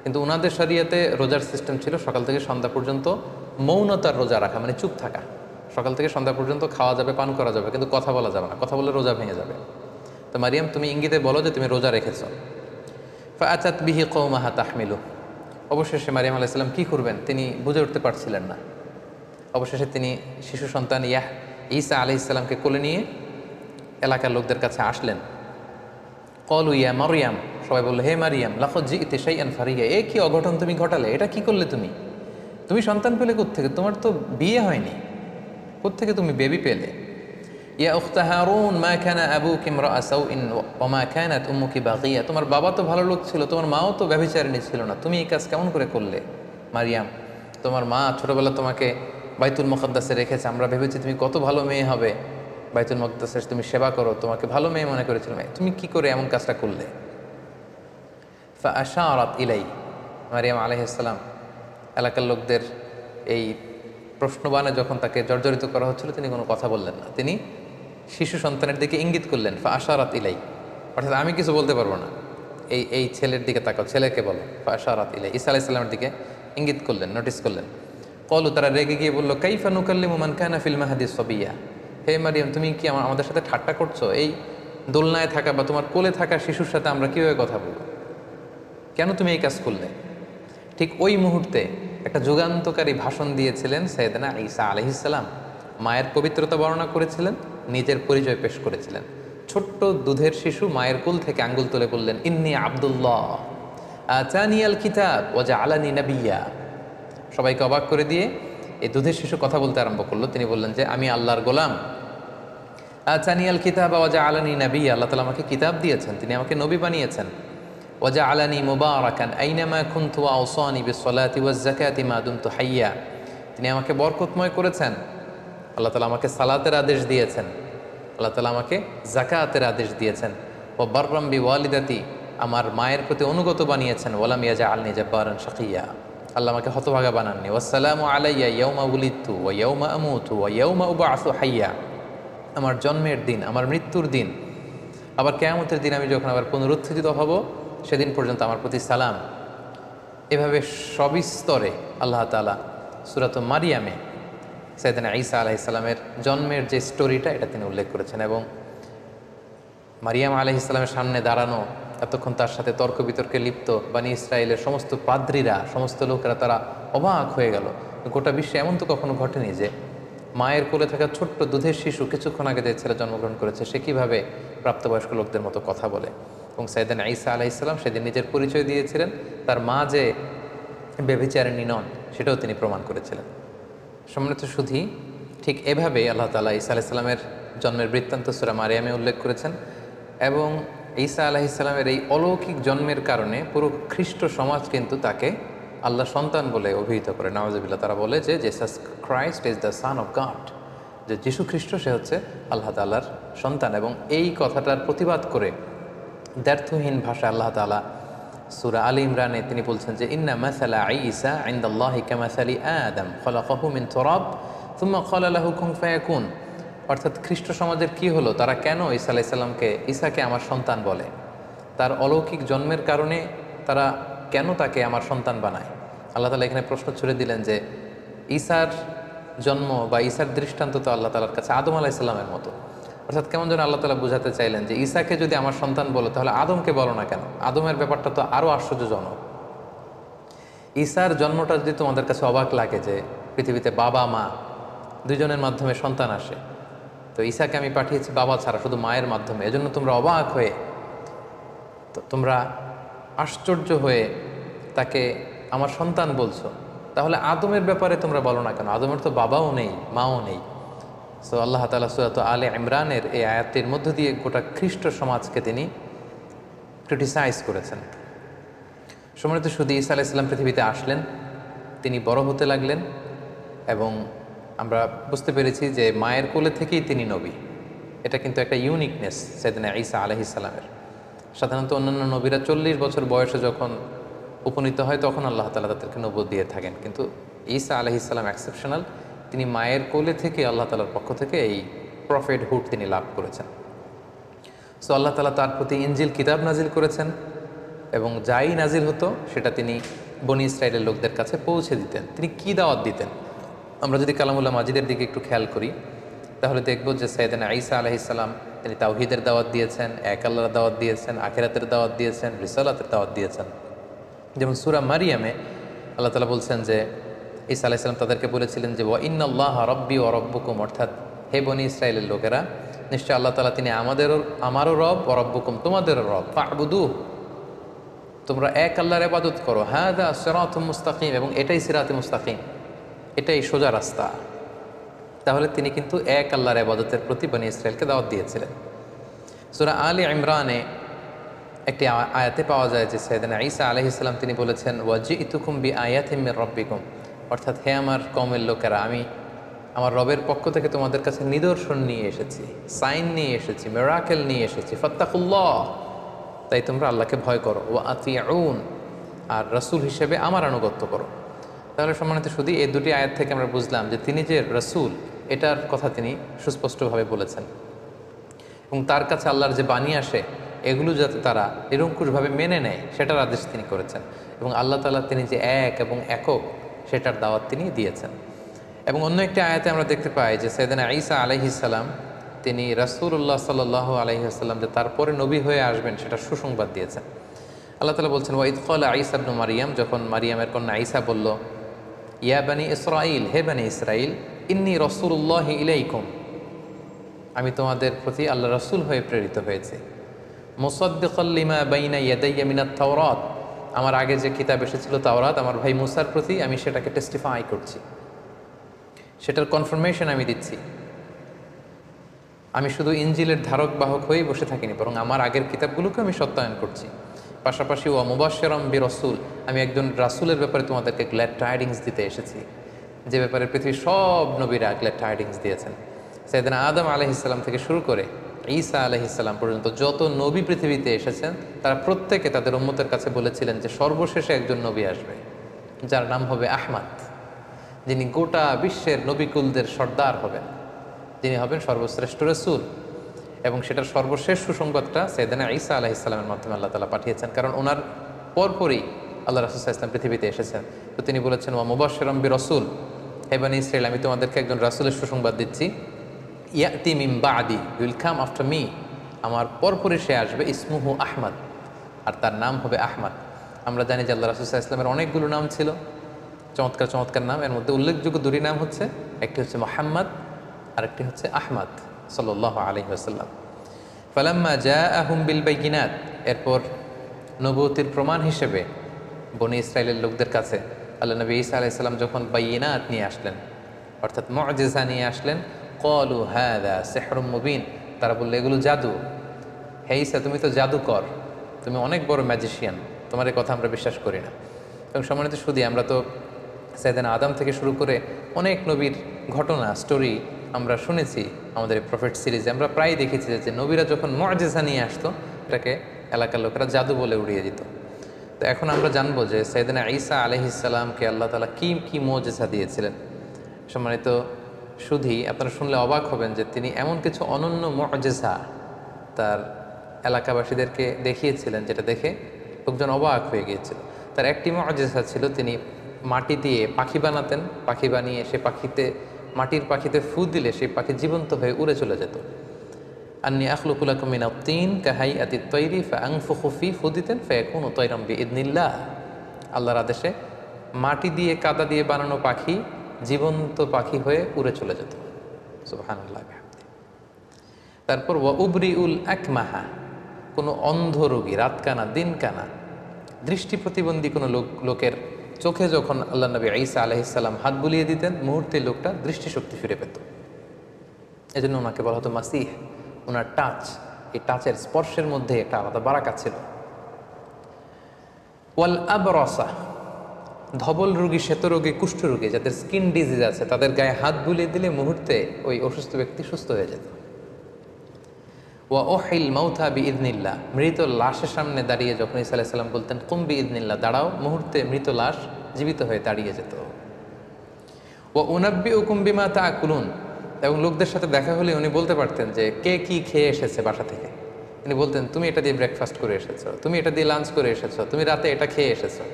কিন্তু ওনাদের শরিয়াতে রোজার সিস্টেম ছিল সকাল থেকে সন্ধ্যা পর্যন্ত মৌনতার রোজা রাখা, মানে চুপ থাকা। সকাল থেকে সন্ধ্যা পর্যন্ত খাওয়া যাবে, পান করা যাবে, কিন্তু কথা বলা যাবে না, কথা বললে রোজা ভেঙে যাবে। তো মারিয়াম তুমি ইঙ্গিতে বলো যে তুমি রোজা রেখেছো। ফাআতাত বিহি কওমাহা তাহমিলু, অবশেষে মারিয়াম আলাইহিস সালাম কী করবেন তিনি বুঝে উঠতে পারছিলেন না। অবশেষে তিনি শিশু সন্তান ঈসা আলাইহিস সালামকে কোলে নিয়ে এলাকার লোকদের কাছে আসলেন। কলু ইয়া মারিয়াম, সবাই বললো হে মারিয়াম, লাকদ জিইতি শাইআন ফারিয়া, এ কি অঘটন তুমি ঘটালে, এটা কি করলে তুমি? তুমি সন্তান পেলে কোত্থেকে? তোমার তো বিয়ে হয়নি, কোত্থেকে তুমি বেবি পেলে? ইয়া উখতা হারুন মা কানা আবুকি ইমরাআ সাউইন ওয়া মা কানাত উম্মুকি বাগিয়া, তোমার বাবা তো ভালো লোক ছিল, তোমার মাও তো ব্যভিচারিণী ছিল না, তুমি এই কাজ কেমন করে করলে? মারিয়াম, তোমার মা ছোটবেলা তোমাকে বাইতুল মুকাদ্দাসে রেখেছে, আমরা ভেবেছি তুমি কত ভালো মেয়ে হবে, বাইতুল মুকাদ্দাসের তুমি সেবা করো, তোমাকে ভালো মেয়ে মনে করেছিলাম, তুমি কি করে এমন কাজটা করলে? ফাআশারাত ইলাই, মারিয়াম আলাইহিস সালাম এলাকার লোকদের এই প্রশ্নবাণে যখন তাকে জর্জরিত করা হচ্ছিল, তিনি কোনো কথা বললেন না, তিনি শিশু সন্তানের দিকে ইঙ্গিত করলেন। ফাআশারাত ইলাই, অর্থাৎ আমি কিছু বলতে পারবো না, এই ছেলের দিকে তাকাও, ছেলেকে বলো। ফাআশারাত ইলাই, ঈসা আলাইহিস সালামের দিকে ইঙ্গিত করলেন, নোটিস করলেন। কলু, তারা রেগে গিয়ে বললো কাইফা নুকাল্লিমু মান কানা ফিল মাহদি সাবিয়া, হে মারিয়াম তুমি কি আমাদের সাথে ঠাট্টা করছো? এই দোলনায় থাকা বা তোমার কোলে থাকা শিশুর সাথে আমরা কীভাবে কথা বলবো? কেন তুমি এই কাজ করলে? ঠিক ওই মুহূর্তে একটা যুগান্তকারী ভাষণ দিয়েছিলেন সাইয়েদনা ঈসা আলাইহিস সালাম। মায়ের পবিত্রতা বর্ণনা করেছিলেন, নিজের পরিচয় পেশ করেছিলেন। ছোট্ট দুধের শিশু মায়ের কোল থেকে আঙ্গুল তুলে বললেন ইন্নী আব্দুল্লাহ আতানিয়াল কিতাব ওয়া জাআলানি নাবিয়্যা। সবাইকে অবাক করে দিয়ে এই দুধের শিশু কথা বলতে আরম্ভ করলো। তিনি বললেন যে আমি আল্লাহর গোলাম। আতানিয়াল কিতাব ওয়া জাআলানি নাবিয়্যা, আল্লাহ তাআলা আমাকে কিতাব দিয়েছেন, তিনি আমাকে নবী বানিয়েছেন। ওয়াজআলানি মুবারাকান আইনামা কুনতু ওয়া আওসানি বিসসালাতি ওয়াজ যাকাতি মা দুমতু হাইয়া, তিনি আমাকে বরকতময় করেছেন। আল্লাহ তাআলা আমাকে সালাতের আদেশ দিয়েছেন, আল্লাহ তাআলা আমাকে যাকাতের আদেশ দিয়েছেন। ওয়া বাররাম বিওয়ালিদাতি, আমার মায়ের প্রতি অনুগত বানিয়েছেন। ওয়ালাম ইয়াজআলনি জাব্বারান শাকিয়া, আল্লাহ আমাকে হতভাগা বানাননি। ওয়াসসালামু আলাইয়া ইয়াউমা উলিদতু ওয়া ইয়াউমা আমুতু ওয়া ইয়াউমা উবআসু হাইয়া, আমার জন্মের দিন, আমার মৃত্যুর দিন, আবার কিয়ামতের দিন আমি যখন আবার পুনরুত্থিত হব, সেদিন পর্যন্ত আমার প্রতি সালাম। এভাবে সবিস্তরে আল্লাহ তাআলা সূরাত মারিয়ামে সাইয়েদনা ঈসা আলাইহিস সালামের জন্মের যে স্টোরিটা, এটা তিনি উল্লেখ করেছেন। এবং মারিয়াম আলাইহিস সালামের সামনে দাঁড়ানো, এতক্ষণ তার সাথে তর্ক বিতর্কে লিপ্ত বানি ইসরায়েলের সমস্ত পাদ্রীরা, সমস্ত লোকেরা তারা অবাক হয়ে গেল। গোটা বিশ্বে এমন তো কখনো ঘটেনি যে মায়ের কোলে থাকা ছোট্ট দুধের শিশু কিছুক্ষণ আগে যে ছেলে জন্মগ্রহণ করেছে, সে কীভাবে প্রাপ্তবয়স্ক লোকদের মতো কথা বলে। এবং সাইয়েদনা ঈসা আলাইহিস সালাম সেদিন নিজের পরিচয় দিয়েছিলেন, তার মা যে ব্যভিচারিণী নন সেটাও তিনি প্রমাণ করেছিলেন। সম্মানিত সুধী, ঠিক এভাবেই আল্লাহ তাআলা ঈসা আলাইহিস সালামের জন্মের বৃত্তান্ত সূরা মারিয়ামে উল্লেখ করেছেন। এবং ঈসা আলাইহিস সালামের এই অলৌকিক জন্মের কারণে পুরো খ্রিস্ট সমাজ কিন্তু তাকে আল্লাহ সন্তান বলে অভিহিত করে। নাউজুবিল্লাহ, তারা বলে যে Jesus Christ is the son of god, যে যীশু খ্রিস্ট সে হচ্ছে আল্লাহ তাআলার সন্তান। এবং এই কথাটার প্রতিবাদ করে দ্ব্যর্থহীন ভাষায় আল্লাহ তাআলা সূরা আলী ইমরানে তিনি বলছেন যে ইন্না মাসালা ঈসা ইনদাল্লাহি কামাসালি আদম খলাকাহু মিন তুরাব সুম্মা ক্বালা লাহু কুন ফায়াকুন, অর্থাৎ খ্রিস্ট সমাজের কি হলো, তারা কেন ঈসা আলাইহিস সালামকে, ঈসাকে আমার সন্তান বলে? তার অলৌকিক জন্মের কারণে তারা কেন তাকে আমার সন্তান বানায়? আল্লাহ তাআলা এখানে প্রশ্ন ছুড়ে দিলেন যে ঈসার জন্ম বা ঈসার দৃষ্টান্ত তো আল্লাহ তাআলার কাছে আদম আলাইহিস সালামের মতো। অর্থাৎ কেমন যেন আল্লাহ তাআলা বুঝাতে চাইলেন যে ঈসাকে যদি আমার সন্তান বলো তাহলে আদমকে বলো না কেন? আদমের ব্যাপারটা তো আরও আশ্চর্যজনক। ঈসার জন্মটা যদি তোমাদের কাছে অবাক লাগে যে পৃথিবীতে বাবা মা দুইজনের মাধ্যমে সন্তান আসে, তো ঈসাকে আমি পাঠিয়েছি বাবা ছাড়া শুধু মায়ের মাধ্যমে, এজন্য তোমরা অবাক হয়ে, তো তোমরা আশ্চর্য হয়ে তাকে আমার সন্তান বলছো, তাহলে আদমের ব্যাপারে তোমরা বলো না কেন? আদমের তো বাবাও নেই মাও নেই। সো আল্লাহ তাআলা সূরা আলে ইমরানের এই আয়াতের মধ্য দিয়ে গোটা খ্রিস্ট সমাজকে তিনি ক্রিটিসাইজ করেছেন। সম্মানিত শুধু ঈসা আলাইহিস সালাম পৃথিবীতে আসলেন, তিনি বড় হতে লাগলেন এবং আমরা বুঝতে পেরেছি যে মায়ের কোলে থেকেই তিনি নবী। এটা কিন্তু একটা ইউনিকনেস সাইয়েদনা ঈসা আলাইহিস সালামের। সাধারণত অন্যান্য নবীরা 40 বছর বয়সে যখন উপনীত হয় তখন আল্লাহ তাআলা তাদেরকে নবুয়ত দিয়ে থাকেন, কিন্তু ঈসা আলাইহিস সালাম এক্সেপশনাল। তিনি মায়ের কোলে থেকে আল্লাহ তাআলার পক্ষ থেকে এই প্রফেটহুড তিনি লাভ করেছেন। সো আল্লাহ তাআলা তার প্রতি ইনজিল কিতাব নাজিল করেছেন এবং যাই নাজিল হতো সেটা তিনি বনি ইসরাইলের লোকদের কাছে পৌঁছে দিতেন। তিনি কি দাওয়াত দিতেন? আমরা যদি কালামুল্লাহ মাজিদের দিকে একটু খেয়াল করি তাহলে দেখব যে সাইয়েদনা ঈসা আলাইহিস সালাম তিনি তাওহীদের দাওয়াত দিয়েছেন, এক আল্লাহর দাওয়াত দিয়েছেন, আখিরাতের দাওয়াত দিয়েছেন, রিসালাতের দাওয়াত দিয়েছেন। যেমন সূরা মারিয়ামে আল্লাহ তাআলা বলছেন যে ঈসা আলাইহিস সালাম তাদেরকে বলেছিলেন যে ওয়া ইন্নাল্লাহা রাব্বি ওয়া রাব্বুকুম, অর্থাৎ হে বনি ইসরাইলের লোকেরা, নিশ্চয় আল্লাহ তাআলা তিনি আমারও রব ওয়া রাব্বুকুম, তোমাদেরও রব, ফা'বুদুহু, তোমরা এক আল্লাহর ইবাদত করো, হাযা সিরাতুম মুস্তাকিম, এবং এটাই সিরাতে মুস্তাকিম, এটাই সোজা রাস্তা। তাহলে তিনি কিন্তু এক আল্লাহর ইবাদতের প্রতি বনি ইসরাইলকে দাওয়াত দিয়েছিলেন। সূরা আলে ইমরানে একটি আয়াতে পাওয়া যায় যে সাইয়েদনা ঈসা আলাইহিস সালাম তিনি বলেছেন ওয়াজিতুকুম বিআয়াতিম মির রাব্বিকুম, অর্থাৎ হে আমার কওমের লোকেরা, আমি আমার রবের পক্ষ থেকে তোমাদের কাছে নিদর্শন নিয়ে এসেছি, সাইন নিয়ে এসেছি, মিরাকেল নিয়ে এসেছি, ফাত্তাকুল্লাহ, তাই তোমরা আল্লাহকে ভয় করো, ওয়া আতিউন, আর রাসূল হিসেবে আমার আনুগত্য করো। তাহলে সম্মানিত শুধু এই দুটি আয়াত থেকে আমরা বুঝলাম যে তিনি যে রাসূল এটার কথা তিনি সুস্পষ্টভাবে বলেছেন এবং তার কাছে আল্লাহর যে বাণী আসে এগুলো যাতে তারা নিরঙ্কুশভাবে মেনে নেয় সেটার আদেশ তিনি করেছেন এবং আল্লাহ তাআলা তিনি যে এক এবং একক সেটার দাওয়াত তিনি দিয়েছেন। এবং অন্য একটি আয়াতে আমরা দেখতে পাই যে সাইয়েদনা ঈসা আলাইহিস সালাম তিনি রাসূলুল্লাহ সাল্লাল্লাহু আলাইহি ওয়াসাল্লাম যে তারপরে নবী হয়ে আসবেন সেটা সুসংবাদ দিয়েছেন। আল্লাহ তাআলা বলছেন ওয়া ইয ক্বালা ঈসা ইবনু মারইয়াম, যখন মারিয়ামের কন্যা ঈসা বলল, ইয়া বানি ইসরাঈল, হে বানি ইসরাঈল, ইন্নী রাসূলুল্লাহি ইলাইকুম, আমি তোমাদের প্রতি আল্লাহ রাসূল হয়ে প্রেরিত হয়েছি, মুসাদ্দিকাল লিমা বাইনা ইয়াদাইয়া মিনাত তাওরাত, আমার আগে যে কিতাব এসেছিল তাওরাত আমার ভাই মুসার প্রতি আমি সেটাকে টেস্টিফাই করছি, সেটার কনফার্মেশন আমি দিচ্ছি। আমি শুধু ইনজিলের ধারক বাহক হয়েই বসে থাকিনি, বরং আমার আগের কিতাবগুলোকে আমি সত্যায়ন করছি। পাশাপাশি ওয়া মুবাশশিরাম বিরাসূল, আমি একজন রাসূলের ব্যাপারে তোমাদেরকে গ্ল্যাড টাইডিংস দিতে এসেছি, যে ব্যাপারে পৃথিবীর সব নবীরা গ্ল্যাড টাইডিংস দিয়েছেন। সাইয়েদনা আদম আলাইহিস সালাম থেকে শুরু করে ঈসা আলাইহিস সালাম পর্যন্ত যত নবী পৃথিবীতে এসেছেন তারা প্রত্যেকে তাদের উম্মতের কাছে বলেছিলেন যে সর্বশেষে একজন নবী আসবে যার নাম হবে আহমদ, যিনি গোটা বিশ্বের নবীকুলদের সর্দার হবেন, যিনি হবেন সর্বশ্রেষ্ঠ রাসূল। এবং সেটার সর্বশেষ সুসংবাদটা সাইয়েদনা ঈসা আলাইহিস সালামের মাধ্যমে আল্লাহ তাআলা পাঠিয়েছেন, কারণ ওনার পরপরই আল্লাহ রাসূল সাল্লাল্লাহু আলাইহি ওয়াসাল্লাম পৃথিবীতে এসেছেন। তো তিনি বলেছেন ওয়া মুবাশশিরাম বিরাসূল, হে বনী ইসরাঈল, আমি তোমাদেরকে একজন রাসূলের সুসংবাদ দিচ্ছি, ইয়াতি মিন বাদি, উইল কাম আফটার মি, আমার পরপরই সে আসবে, ইসমুহু আহমদ, আর তার নাম হবে আহমদ। আমরা জানি যে আল্লাহ রাসূল সাল্লাল্লাহু আলাইহি ওয়াসাল্লামের অনেকগুলো নাম ছিল, চমৎকার চমৎকার নাম। এর মধ্যে উল্লেখযোগ্য দুটি নাম হচ্ছে, একটি হচ্ছে মুহাম্মদ আর একটি হচ্ছে আহমদ সাল্লাল্লাহু আলাইহি ওয়াসাল্লাম। ফালাম্মা জাআহুম বিল বাইয়িনাত, এরপর নবুয়তির প্রমাণ হিসেবে বনী ইসরাইলের লোকদের কাছে আল্লাহ নবী ঈসা আলাইহিস সালাম যখন বাইয়িনাত নিয়ে আসলেন, অর্থাৎ মুআজিজা নিয়ে আসলেন, ক্বালু হাযা সিহরুম মুবিন, তারা বলল এগুলো জাদু। হে ঈসা, তুমি তো জাদুকর, তুমি অনেক বড় ম্যাজিশিয়ান, তোমার এই কথা আমরা বিশ্বাস করি না। এবং সম্মানিত শুধু আমরা তো সাইয়েদনা আদম থেকে শুরু করে অনেক নবীর ঘটনা স্টোরি আমরা শুনেছি আমাদের প্রফেট সিরিজে। আমরা প্রায় দেখেছি যে নবীরা যখন মুআজিজা নিয়ে আসতো এটাকে এলাকার লোকেরা জাদু বলে উড়িয়ে দিত। তো এখন আমরা জানবো যে সাইয়েদনা ঈসা আলাইহিস সালামকে আল্লাহ তাআলা কি কি মুআজিজা দিয়েছিলেন। সম্মানিত শুধু আপনারা শুনলে অবাক হবেন যে তিনি এমন কিছু অনন্য মুআজিজা তার এলাকাবাসীদেরকে দেখিয়েছিলেন যেটা দেখে লোকজন অবাক হয়ে গিয়েছিল। তার একটি মুআজিজা ছিল, তিনি মাটি দিয়ে পাখি বানাতেন, পাখি বানিয়ে সে পাখিতে মাটির পাখিতে ফু দিলে সেই পাখি জীবন্ত হয়ে উড়ে চলে যেত। আন্নী আখলুকু লাকুম মিনাত তিন কাহাইয়াতিত তৈরি ফাআনফুখু ফি ফুদিতান ফায়াকুনু তায়রাম বিইذনিল্লাহ। আল্লাহর আদেশে মাটি দিয়ে কাদা দিয়ে বানানো পাখি জীবন্ত পাখি হয়ে উড়ে চলে যেত। সুবহানাল্লাহ। তারপর ওয়া উবরিউল আকমাহা, কোনো অন্ধ রোগী, রাতকানা দিনকানা দৃষ্টি প্রতিবন্ধী কোনো লোকের চোখে যখন আল্লাহ নবী ঈসা আলাইহিস সালাম হাত বুলিয়ে দিতেন, মুহূর্তে লোকটা দৃষ্টিশক্তি ফিরে পেত। এজন্য ওনাকে বলা হতো মাসিহ। ওনার টাচ, এই টাচের স্পর্শের মধ্যে একটা আলাদা বারাকা ছিল। ওয়াল আবরাসা, ধবল রোগী, শ্বেত রোগী, কুষ্ঠ রোগী, যাদের স্কিন ডিজিজ আছে, তাদের গায়ে হাত বুলিয়ে দিলে মুহূর্তে ওই অসুস্থ ব্যক্তি সুস্থ হয়ে যেত। ওয়া ওহিল মাউথা বিইذনিল্লাহ, মৃত লাশের সামনে দাঁড়িয়ে যখন ঈসা আলাইহিস সালাম বলতেন কুম বিইذনিল্লাহ, দাঁড়াও, মুহূর্তে মৃত লাশ জীবিত হয়ে দাঁড়িয়ে যেত। ওয়া উনাব্বিউকুম বিমা তাআকুলুন, এবং লোকদের সাথে দেখা হলে উনি বলতে পারতেন যে কে কি খেয়ে এসেছে বাসা থেকে। উনি বলতেন তুমি এটা দিয়ে ব্রেকফাস্ট করে এসেছো, তুমি এটা দিয়ে লাঞ্চ করে এসেছো, তুমি রাতে এটা খেয়ে এসেছো।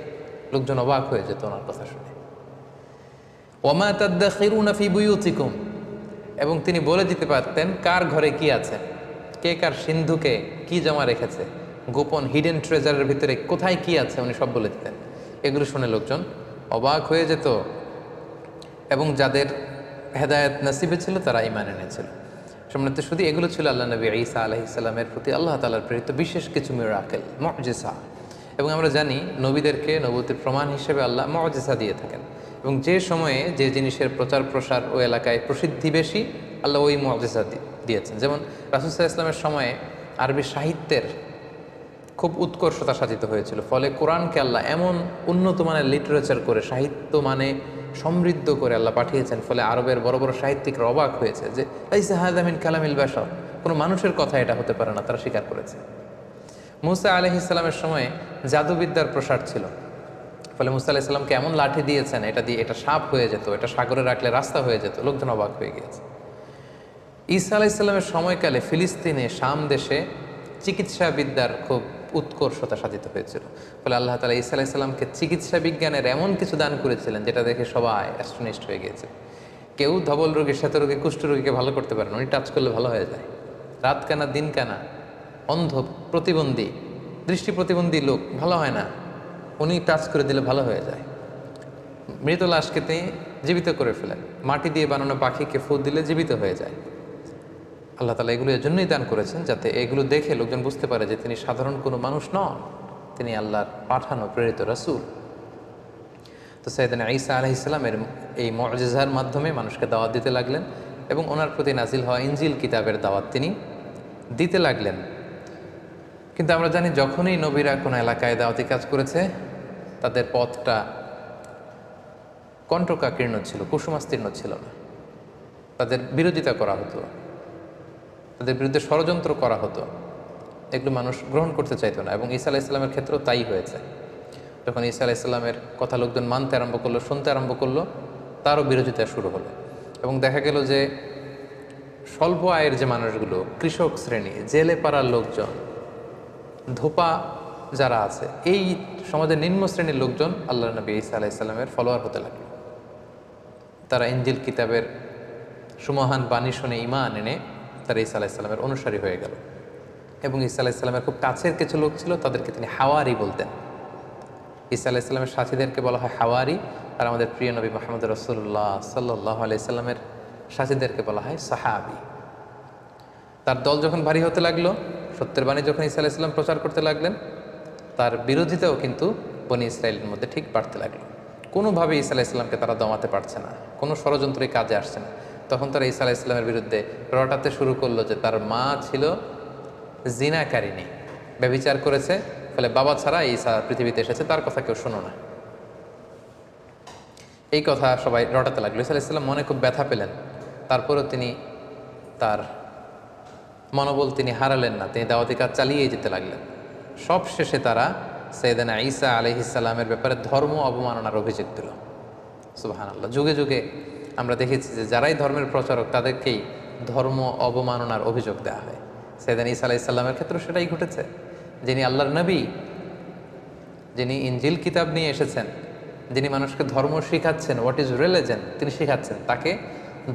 লোকজন অবাক হয়ে যেত ওনার কথা শুনে। ওয়ামা তাদাখিরুনা ফি বুয়ুতিকুম, এবং তিনি বলে দিতে পারতেন কার ঘরে কি আছে, কে কার সিন্ধুকে কি জমা রেখেছে, গোপন হিডেন ট্রেজারের ভিতরে কোথায় কি আছে, উনি সব বলে দিতেন। এগুলো শুনে লোকজন অবাক হয়ে যেত, এবং যাদের হেদায়েত নসিবে ছিল তারা ঈমান এনেছিল। সম্মানিত শুধু এগুলো ছিল আল্লাহ নবী ঈসা আলাইহিস সালামের প্রতি আল্লাহ তাআলার প্রেরিত বিশেষ কিছু মিরাকেল, মুজিজা। এবং আমরা জানি নবীদেরকে নবুয়তের প্রমাণ হিসেবে আল্লাহ মুজিজা দিয়ে থাকেন, এবং যে সময়ে যে জিনিসের প্রচার প্রসার ওই এলাকায় প্রসিদ্ধি বেশি, আল্লাহ ওই মুজিজা দিয়েছেন। যেমন রাসূল সাল্লাল্লাহু আলাইহি ওয়াসাল্লামের সময়ে আরবি সাহিত্যের খুব উৎকর্ষতা সাধিত হয়েছিল, ফলে কোরআনকে আল্লাহ এমন উন্নত মানের লিটারেচার করে, সাহিত্য মানে সমৃদ্ধ করে আল্লাহ পাঠিয়েছেন, ফলে আরবের বড় বড় সাহিত্যিকরা অবাক হয়েছে যে লাইসা হাযা মিন কালামিল বাশার, কোনো মানুষের কথা এটা হতে পারে না, তারা স্বীকার করেছে। মূসা আলাইহিস সালামের সময়ে জাদুবিদ্যার প্রসার ছিল, ফলে মূসা আলাইহিস সালামকে এমন লাঠি দিয়েছেন, এটা দিয়ে এটা সাপ হয়ে যেত, এটা সাগরে রাখলে রাস্তা হয়ে যেত, লোকজন অবাক হয়ে গিয়েছে। ঈসা আলাইহিস সালামের সময়কালে ফিলিস্তিনে, শাম দেশে চিকিৎসা বিদ্যার খুব উৎকর্ষতা সাধিত হয়েছিল, ফলে আল্লাহ তাআলা ঈসা আলাইহিস সালামকে চিকিৎসা বিজ্ঞানের এমন কিছু দান করেছিলেন যেটা দেখে সবাই অ্যাস্টনিশড হয়ে গিয়েছে। কেউ ধবল রোগী, শ্বেত রোগী, কুষ্ঠ রোগীকে ভালো করতে পারেন, উনি টাচ করলে ভালো হয়ে যায়। রাত কানা দিন কানা, অন্ধ, প্রতিবন্ধী, দৃষ্টি প্রতিবন্ধী লোক ভালো হয় না, উনি টাচ করে দিলে ভালো হয়ে যায়। মৃত লাশকে তিনি জীবিত করে ফেলেন, মাটি দিয়ে বানানো পাখিকে ফু দিলে জীবিত হয়ে যায়। আল্লাহ তাআলা এগুলো এর জন্যই দান করেছেন, যাতে এগুলো দেখে লোকজন বুঝতে পারে যে তিনি সাধারণ কোনো মানুষ নন, তিনি আল্লাহর পাঠানো প্রেরিত রাসূল। তো সাইয়েদনা ঈসা আলাইহিস সালামের এই মুজিজার মাধ্যমে মানুষকে দাওয়াত দিতে লাগলেন, এবং ওনার প্রতি নাজিল হওয়া ইনজিল কিতাবের দাওয়াত তিনি দিতে লাগলেন। কিন্তু আমরা জানি যখনই নবীরা কোনো এলাকায় দাওয়াতি কাজ করেছে, তাদের পথটা কণ্টকাকীর্ণ ছিল, কুসুমাস্তীর্ণ ছিল না, তাদের বিরোধিতা করা হতো, তাদের বিরুদ্ধে ষড়যন্ত্র করা হতো, এগুলো মানুষ গ্রহণ করতে চাইতো না। এবং ঈসা আলাইহিস সালামের ক্ষেত্রেও তাই হয়েছে। যখন ঈসা আলাইহিস সালামের কথা লোকজন মানতে আরম্ভ করলো, শুনতে আরম্ভ করলো, তারও বিরোধিতা শুরু হলো। এবং দেখা গেল যে স্বল্প আয়ের যে মানুষগুলো, কৃষক শ্রেণী, জেলে পাড়ার লোকজন, ধোপা যারা আছে, এই সমাজের নিম্ন শ্রেণীর লোকজন আল্লাহ নবী ঈসা আলাইহিস সালামের ফলোয়ার হতে লাগলো। তারা ইনজিল কিতাবের সুমহান বাণী শুনে ঈমান এনে তারা ঈসা আলাইহিস সালামের অনুসারী হয়ে গেল। এবং ঈসা আলাইহিস সালামের খুব কাছের কিছু লোক ছিল, তাদেরকে তিনি হাওয়ারি বলতেন। ঈসা আলাইহিস সালামের সাথীদেরকে বলা হয় হাওয়ারি, আর আমাদের প্রিয় নবী মুহাম্মদ রাসূলুল্লাহ সাল্লাল্লাহু আলাইহি সাল্লামের সাথীদেরকে বলা হয় সাহাবী। তার দল যখন ভারী হতে লাগলো, সত্যের বাণী যখন ঈসা আলাইহিস সালাম প্রচার করতে লাগলেন, তার বিরোধিতাও কিন্তু বনী ইসরায়েলের মধ্যে ঠিক বাড়তে লাগলো। কোনোভাবে ঈসা আলাইহিস সালামকে তারা দমাতে পারছে না, কোনো ষড়যন্ত্রই কাজে আসছে না। তখন তারা ঈসা আলাইহিস সালামের বিরুদ্ধে রটাতে শুরু করলো যে তার মা ছিল জিনাকারিনী, ব্যভিচার করেছে, ফলে বাবা ছাড়া ঈসা পৃথিবীতে এসেছে, তার কথা কেউ শোনো না। এই কথা সবাই রটাতে লাগলো। ঈসা আলাইহিস সালাম মনে খুব ব্যথা পেলেন, তারপরেও তিনি তার মনোবল তিনি হারালেন না, তিনি দাওয়াতি কাজ চালিয়ে যেতে লাগলেন। সব শেষে তারা সাইয়েদনা ঈসা আলাইহিস সালামের ব্যাপারে ধর্ম অবমাননার অভিযোগ দিল। সুবহানাল্লাহ। যুগে যুগে আমরা দেখেছি যে যারাই ধর্মের প্রচারক তাদেরকেই ধর্ম অবমাননার অভিযোগ দেওয়া হয়। সাইয়েদনা ঈসা আলাইহিস সালামের ক্ষেত্রেও সেটাই ঘটেছে। যিনি আল্লাহর নবী, যিনি ইনজিল কিতাব নিয়ে এসেছেন, যিনি মানুষকে ধর্ম শিখাচ্ছেন, হোয়াট ইজ রিলিজন তিনি শিখাচ্ছেন, তাকে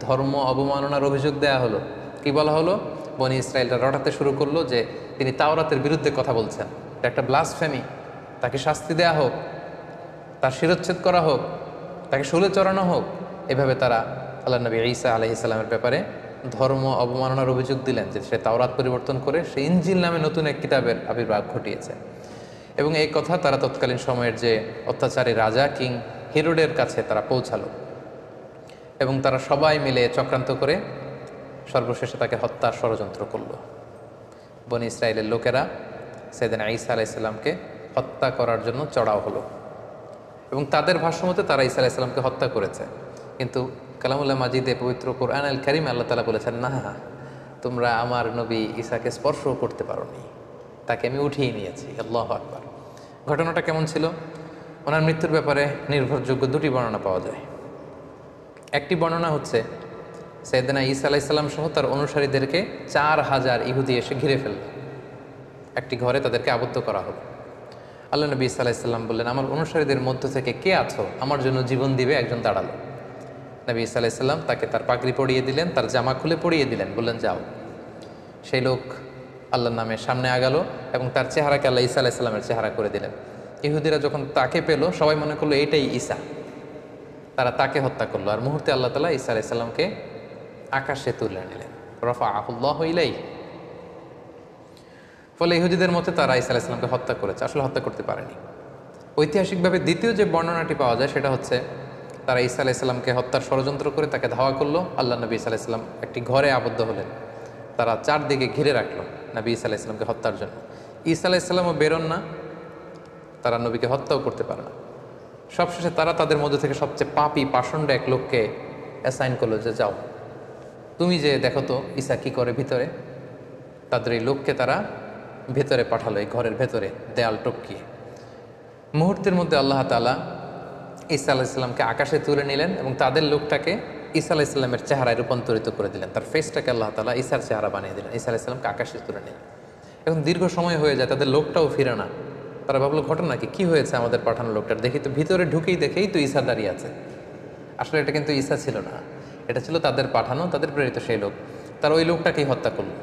ধর্ম অবমাননার অভিযোগ দেওয়া হলো। কি বলা হলো? বনি ইসরায়েলরা রটাতে শুরু করলো যে তিনি তাওরাতের বিরুদ্ধে কথা বলছেন, এটা একটা ব্লাসফেমি, তাকে শাস্তি দেয়া হোক, তার শিরচ্ছেদ করা হোক, তাকে শুলে চড়ানো হোক। এভাবে তারা আল্লাহ নবী ঈসা আলাইহিস সালামের ব্যাপারে ধর্ম অবমাননার অভিযোগ দিলেন যে সে তাওরাত পরিবর্তন করে সে ইনজিল নামে নতুন এক কিতাবের আবির্ভাব ঘটিয়েছে। এবং এই কথা তারা তৎকালীন সময়ের যে অত্যাচারী রাজা কিং হেরোডের কাছে তারা পৌঁছালো এবং তারা সবাই মিলে চক্রান্ত করে সর্বশেষে তাকে হত্যার ষড়যন্ত্র করলো। বনি ইসরায়েলের লোকেরা সাইয়েদনা ঈসা আলাইহিস সালামকে হত্যা করার জন্য চড়াও হলো এবং তাদের ভাষ্যমতে তারা ঈসা আলাইহিস সালামকে হত্যা করেছে। কিন্তু কালামুল্লাহ মাজিদে পবিত্র কোরআন আল কারীমে আল্লাহ তাআলা বলেছেন, না, তোমরা আমার নবী ঈসাকে স্পর্শও করতে পারোনি, তাকে আমি উঠিয়ে নিয়েছি। আল্লাহু আকবার। ঘটনাটা কেমন ছিল? ওনার মৃত্যুর ব্যাপারে নির্ভরযোগ্য দুটি বর্ণনা পাওয়া যায়। একটি বর্ণনা হচ্ছে সাইয়েদনা ঈসা আলাইহিস সালাম সহ তার অনুসারীদেরকে 4000 ইহুদি এসে ঘিরে ফেলল, একটি ঘরে তাদেরকে আবদ্ধ করা হলো। আল্লাহ নবী ঈসা আলাইহিস সালাম বললেন, আমার অনুসারীদের মধ্য থেকে কে আছো আমার জন্য জীবন দিবে? একজন দাঁড়ালো। নবী ঈসা আলাইহিস সালাম তাকে তার পাগড়ি পরিয়ে দিলেন, তার জামা খুলে পরিয়ে দিলেন, বললেন যাও। সেই লোক আল্লাহর নামে সামনে আগালো এবং তার চেহারাকে আল্লাহ ঈসা আলাইহিস সালামের চেহারা করে দিলেন। ইহুদিরা যখন তাকে পেল সবাই মনে করলো এইটাই ঈসা, তারা তাকে হত্যা করলো। আর মুহূর্তে আল্লাহ তাআলা ঈসা আলাইহিস সালামকে আকাশে তুলে নিলেন, রাফাআহুল্লাহু ইলাইহি। ফলে ইহুদিদের মতে তারা ঈসা আলাইহিস সালামকে হত্যা করেছে, আসলে হত্যা করতে পারেনি। ঐতিহাসিকভাবে দ্বিতীয় যে বর্ণনাটি পাওয়া যায় সেটা হচ্ছে তারা ঈসা আলাইহিস সালামকে হত্যার ষড়যন্ত্র করে তাকে ধাওয়া করলো। আল্লাহ নবী ঈসা আলাইহিস সালাম একটি ঘরে আবদ্ধ হলেন, তারা চারদিকে ঘিরে রাখলো নবী ঈসা আলাইহিস সালামকে হত্যার জন্য। ঈসা আলাইহিস সালামও বেরোন না, তারা নবীকে হত্যাও করতে পারে না। সবশেষে তারা তাদের মধ্যে থেকে সবচেয়ে পাপী পাষণ্ড এক লোককে অ্যাসাইন করলো যে যাও তুমি যে দেখো তো ঈসা কী করে ভিতরে। তাদের এই লোককে তারা ভেতরে পাঠালো, এই ঘরের ভেতরে দেয়াল টপকিয়ে। মুহূর্তের মধ্যে আল্লাহ তাআলা ঈসা আলাইহিস সালামকে আকাশে তুলে নিলেন এবং তাদের লোকটাকে ঈসা আলাইহিস সালামের চেহারায় রূপান্তরিত করে দিলেন, তার ফেসটাকে আল্লাহ তাআলা ঈসার চেহারা বানিয়ে দিলেন। ঈসা আলাইহিস সালামকে আকাশে তুলে নিলেন। এখন দীর্ঘ সময় হয়ে যায়, তাদের লোকটাও ফিরে না। তারা ভাবলো ঘটনা কি হয়েছে আমাদের পাঠানো লোকটার? দেখি তো ভিতরে দেখেই তো ঈসা দাঁড়িয়ে আছে। আসলে এটা কিন্তু ঈসা ছিল না, এটা ছিল তাদের পাঠানো, তাদের প্রেরিত সেই লোক। তারা ওই লোকটাকেই হত্যা করলো।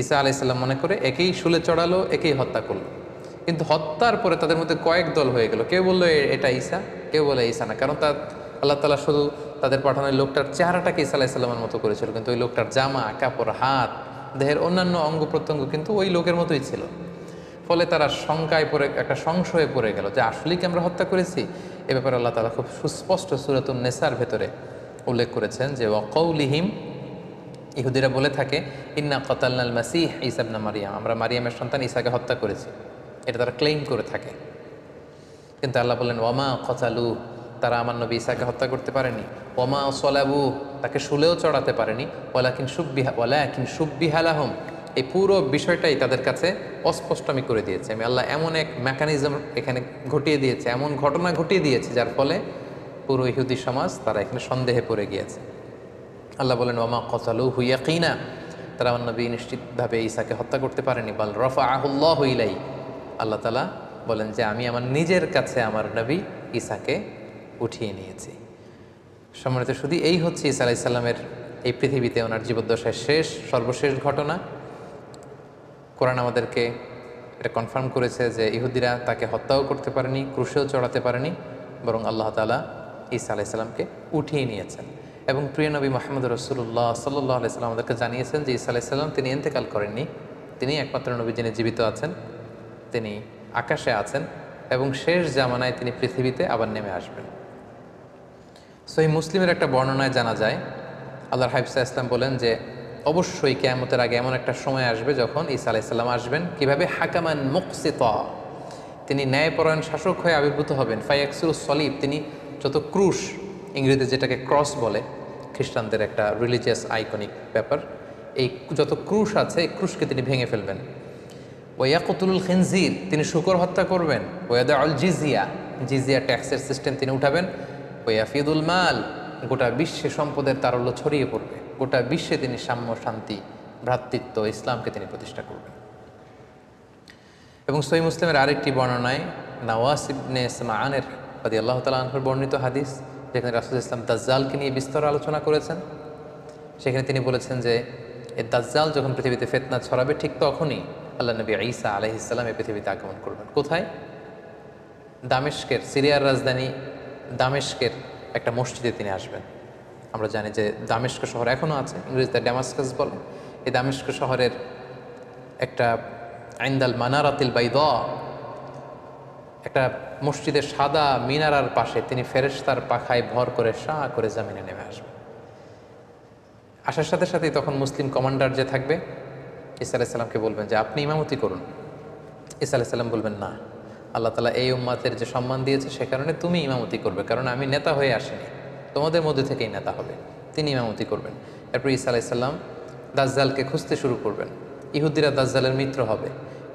ঈসা আলাইহিস সালাম মনে করে একেই শুলে চড়ালো, একেই হত্যা করলো। কিন্তু হত্যার পরে তাদের মধ্যে কয়েক দল হয়ে গেল, কেউ বললো এটা ঈসা, কেউ বলে ঈসা না। কারণ আল্লাহ তাআলা শুধু তাদের পাঠানো লোকটার চেহারাটাকে ঈসা আলাইহিস সালামের মতো করেছিল, কিন্তু ওই লোকটার জামা কাপড়, হাত, দেহের অন্যান্য অঙ্গ প্রত্যঙ্গ কিন্তু ওই লোকের মতোই ছিল। ফলে তারা শঙ্কায় পড়ে, একটা সংশয়ে পড়ে গেল যে আসলেই কি আমরা হত্যা করেছি। এ ব্যাপারে আল্লাহ তাআলা খুব সুস্পষ্ট সূরাতুন নিসার ভেতরে উল্লেখ করেছেন যে ওয়াকাউলিহিম, ইহুদিরা বলে থাকে ইন্না কাতালনাল মাসিহ ঈসা ইবনে মারিয়াম, আমরা মারিয়ামের সন্তান ঈসাকে হত্যা করেছি, এটা তারা ক্লেইম করে থাকে। কিন্তু আল্লাহ বললেন ওয়ামা কতালু, তারা আমার নবী ঈসাকে হত্যা করতে পারেনি। ওয়ামা সলাবু, তাকে শুলেও চড়াতে পারেনি। ওয়ালাকিন সুব্বিহা লাহুম, এই পুরো বিষয়টাই তাদের কাছে অস্পষ্ট আমি করে দিয়েছি। আমি আল্লাহ এমন এক মেকানিজম এখানে ঘটিয়ে দিয়েছে, এমন ঘটনা ঘটিয়ে দিয়েছে যার ফলে পুরো ইহুদি সমাজ তারা এখানে সন্দেহে পড়ে গিয়েছে। আল্লাহ বলেন ওয়ামা কতালুহু ইয়াকিনা, তারা আমার নবী নিশ্চিতভাবে ঈসাকে হত্যা করতে পারেনি। বাল রাফাআহুল্লাহু ইলাইহি, আল্লাহ তাআলা বলেন যে আমি আমার নিজের কাছে আমার নবী ঈসাকে উঠিয়ে নিয়েছি। সম্মানিত শুধু এই হচ্ছে ঈসা আলাইহিস সালামের এই পৃথিবীতে ওনার জীবদ্দশায় সর্বশেষ ঘটনা। কোরআন আমাদেরকে এটা কনফার্ম করেছে যে ইহুদিরা তাকে হত্যাও করতে পারেনি, ক্রুশেও চড়াতে পারেনি, বরং আল্লাহ তাআলা ঈসা আলাইহিস সালামকে উঠিয়ে নিয়েছেন। এবং প্রিয় নবী মুহাম্মদ রাসূলুল্লাহ সাল্লাল্লাহু আলাইহি ওয়াসাল্লাম আমাদেরকে জানিয়েছেন যে ঈসা আলাইহিস সালাম তিনি ইন্তেকাল করেননি, তিনি একমাত্র নবী যিনি জীবিত আছেন, তিনি আকাশে আছেন এবং শেষ জামানায় তিনি পৃথিবীতে আবার নেমে আসবেন। সহিহ মুসলিমের একটা বর্ণনায় জানা যায় আল্লাহর হাবিব সাল্লাল্লাহু আলাইহি ওয়াসাল্লাম বলেন যে অবশ্যই কিয়ামতের আগে এমন একটা সময় আসবে যখন ঈসা আলাইহিস সালাম আসবেন কিভাবে হাকামান মুকসিতা, তিনি ন্যায়পরায়ণ শাসক হয়ে আবির্ভূত হবেন। ফায়াকসুরুস সলিব, তিনি যত ক্রুশ, ইংরেজিতে যেটাকে ক্রস বলে, খ্রিস্টানদের একটা রিলিজিয়াস আইকনিক ব্যাপার, এই যত ক্রুশ আছে এই ক্রুশকে তিনি ভেঙে ফেলবেন। ওয়ায়াকতুলুল খিনজির, তিনি শূকর হত্যা করবেন। ওয়াদাউল জিজিয়া, জিজিয়া ট্যাক্সের সিস্টেম তিনি উঠাবেন। ওয়াফিদুল মাল, গোটা বিশ্বে সম্পদের তারল্য ছড়িয়ে পড়বে, গোটা বিশ্বে তিনি সাম্য, শান্তি, ভ্রাতৃত্ব, ইসলামকে তিনি প্রতিষ্ঠা করবেন। এবং সহিহ মুসলিমের আরেকটি বর্ণনায় নাওয়াস ইবনে সামআনের রাদিয়াল্লাহু তাআলা আনহুর বর্ণিত হাদিস, যেখানে রাসূল ইসলাম দাজ্জালকে নিয়ে বিস্তর আলোচনা করেছেন, সেখানে তিনি বলেছেন যে এই দাজ্জাল যখন পৃথিবীতে ফিতনা ছড়াবে ঠিক তখনই আল্লাহ নবী ঈসা আলাইহিস সালাম এই পৃথিবীতে আগমন করবেন। কোথায়? দামেস্কের, সিরিয়ার রাজধানী দামেস্কের একটা মসজিদে তিনি আসবেন। আমরা জানি যে দামেস্ক শহর এখনও আছে, ইংরেজিতে ড্যামাস্কাস বলে। এই দামেস্ক শহরের একটা আইন্দাল মানারাতিল বাইদা, একটা মসজিদের সাদা মিনারার পাশে তিনি ফেরেশতার পাখায় ভর করে শাঁ করে জামিনে নেমে আসবেন। আসার সাথে সাথেই তখন মুসলিম কমান্ডার যে থাকবে ঈসা আলাইহিস সালামকে বলবেন যে আপনি ইমামতি করুন। ঈসা আলাইহিস সালাম বলবেন না, আল্লাহ তাআলা এই উম্মাতের যে সম্মান দিয়েছে সে কারণে তুমি ইমামতি করবে, কারণ আমি নেতা হয়ে আসিনি, তোমাদের মধ্যে থেকেই নেতা হবে, তিনি ইমামতি করবেন। এরপর ঈসা আলাইহিস সালাম দাজ্জালকে খুঁজতে শুরু করবেন। ইহুদিরা দাজ্জালের মিত্র হবে।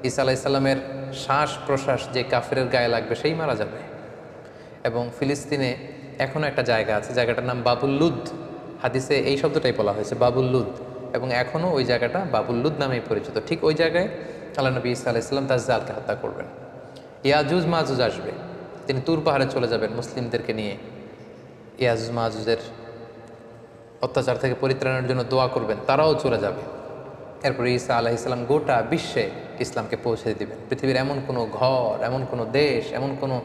ঈসা আলাইহিস সালামের শ্বাস প্রশ্বাস যে কাফেরের গায়ে লাগবে সেই মারা যাবে। এবং ফিলিস্তিনে এখনও একটা জায়গা আছে, জায়গাটার নাম বাবুল লুদ। হাদিসে এই শব্দটাই বলা হয়েছে, বাবুল লুদ, এবং এখনও ওই জায়গাটা বাবুল লুদ নামেই পরিচিত। ঠিক ওই জায়গায় আল্লাহ নবী ঈসা আলাইহিস সালাম দাজ্জালকে হত্যা করবেন। ইয়াজুজ মাজুজ আসবে, তিনি তুর পাহাড়ে চলে যাবেন মুসলিমদেরকে নিয়ে, ইয়াজুজ মাজুজের অত্যাচার থেকে পরিত্রাণের জন্য দোয়া করবেন, তারাও চলে যাবে। এরপরে ঈসা আলাইহিস সালাম গোটা বিশ্বে ইসলামকে পৌঁছে দিবেন। পৃথিবীর এমন কোনো ঘর, এমন কোনো দেশ, এমন কোনো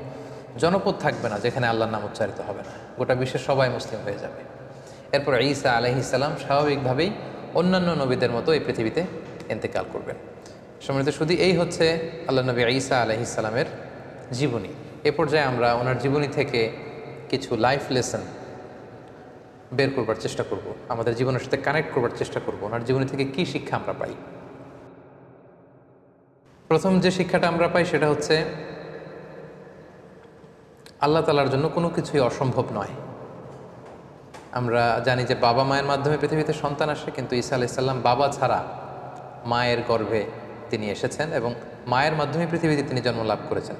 জনপদ থাকবে না যেখানে আল্লাহর নাম উচ্চারিত হবে না, গোটা বিশ্বের সবাই মুসলিম হয়ে যাবে। এরপর ঈসা আলাইহিস সালাম স্বাভাবিকভাবেই অন্যান্য নবীদের মতো এই পৃথিবীতে ইন্তেকাল করবেন। সম্মানিত শুধু এই হচ্ছে আল্লাহ নবী ঈসা আলাইহিস সালামের জীবনী। এ পর্যায়ে আমরা ওনার জীবনী থেকে কিছু লাইফ লেসন বের করবার চেষ্টা করব, আমাদের জীবনের সাথে কানেক্ট করবার চেষ্টা করব, ওনার জীবনী থেকে কি শিক্ষা আমরা পাই। প্রথম যে শিক্ষাটা আমরা পাই সেটা হচ্ছে আল্লাহ তাআলার জন্য কোনো কিছুই অসম্ভব নয়। আমরা জানি যে বাবা মায়ের মাধ্যমে পৃথিবীতে সন্তান আসে, কিন্তু ঈসা আলাইহিস সালাম বাবা ছাড়া মায়ের গর্ভে তিনি এসেছেন এবং মায়ের মাধ্যমে পৃথিবীতে তিনি জন্ম লাভ করেছেন।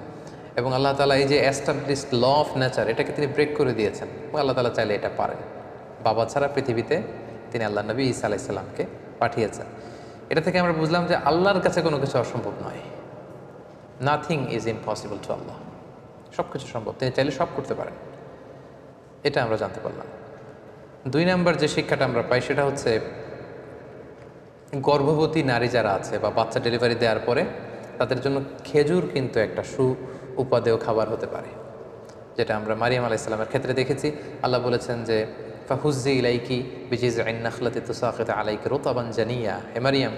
এবং আল্লাহ তাআলা এই যে এস্টাবলিশড ল অফ নেচার, এটাকে তিনি ব্রেক করে দিয়েছেন এবং আল্লাহ তাআলা চাইলে এটা পারেন। বাবা ছাড়া পৃথিবীতে তিনি আল্লাহ নবী ঈসা আলাইহিস সালামকে পাঠিয়েছেন। এটা থেকে আমরা বুঝলাম যে আল্লাহর কাছে কোনো কিছু অসম্ভব নয়। নাথিং ইজ ইম্পসিবল টু আল্লাহ, সব কিছু সম্ভব, তিনি চাইলে সব করতে পারেন, এটা আমরা জানতে পারলাম। 2 নম্বর যে শিক্ষাটা আমরা পাই সেটা হচ্ছে গর্ভবতী নারী যারা আছে বা বাচ্চা ডেলিভারি দেওয়ার পরে তাদের জন্য খেজুর কিন্তু একটা উপাদেয় খাবার হতে পারে, যেটা আমরা মারিয়াম আলাইহিস সালামের ক্ষেত্রে দেখেছি। আল্লাহ বলেছেন যে ফাহুজ্জি ইলাইকি বিজিজআইন নাখলাতি তুসাকিত আলাইকা রুতাবান জানিয়া, হে মারিয়াম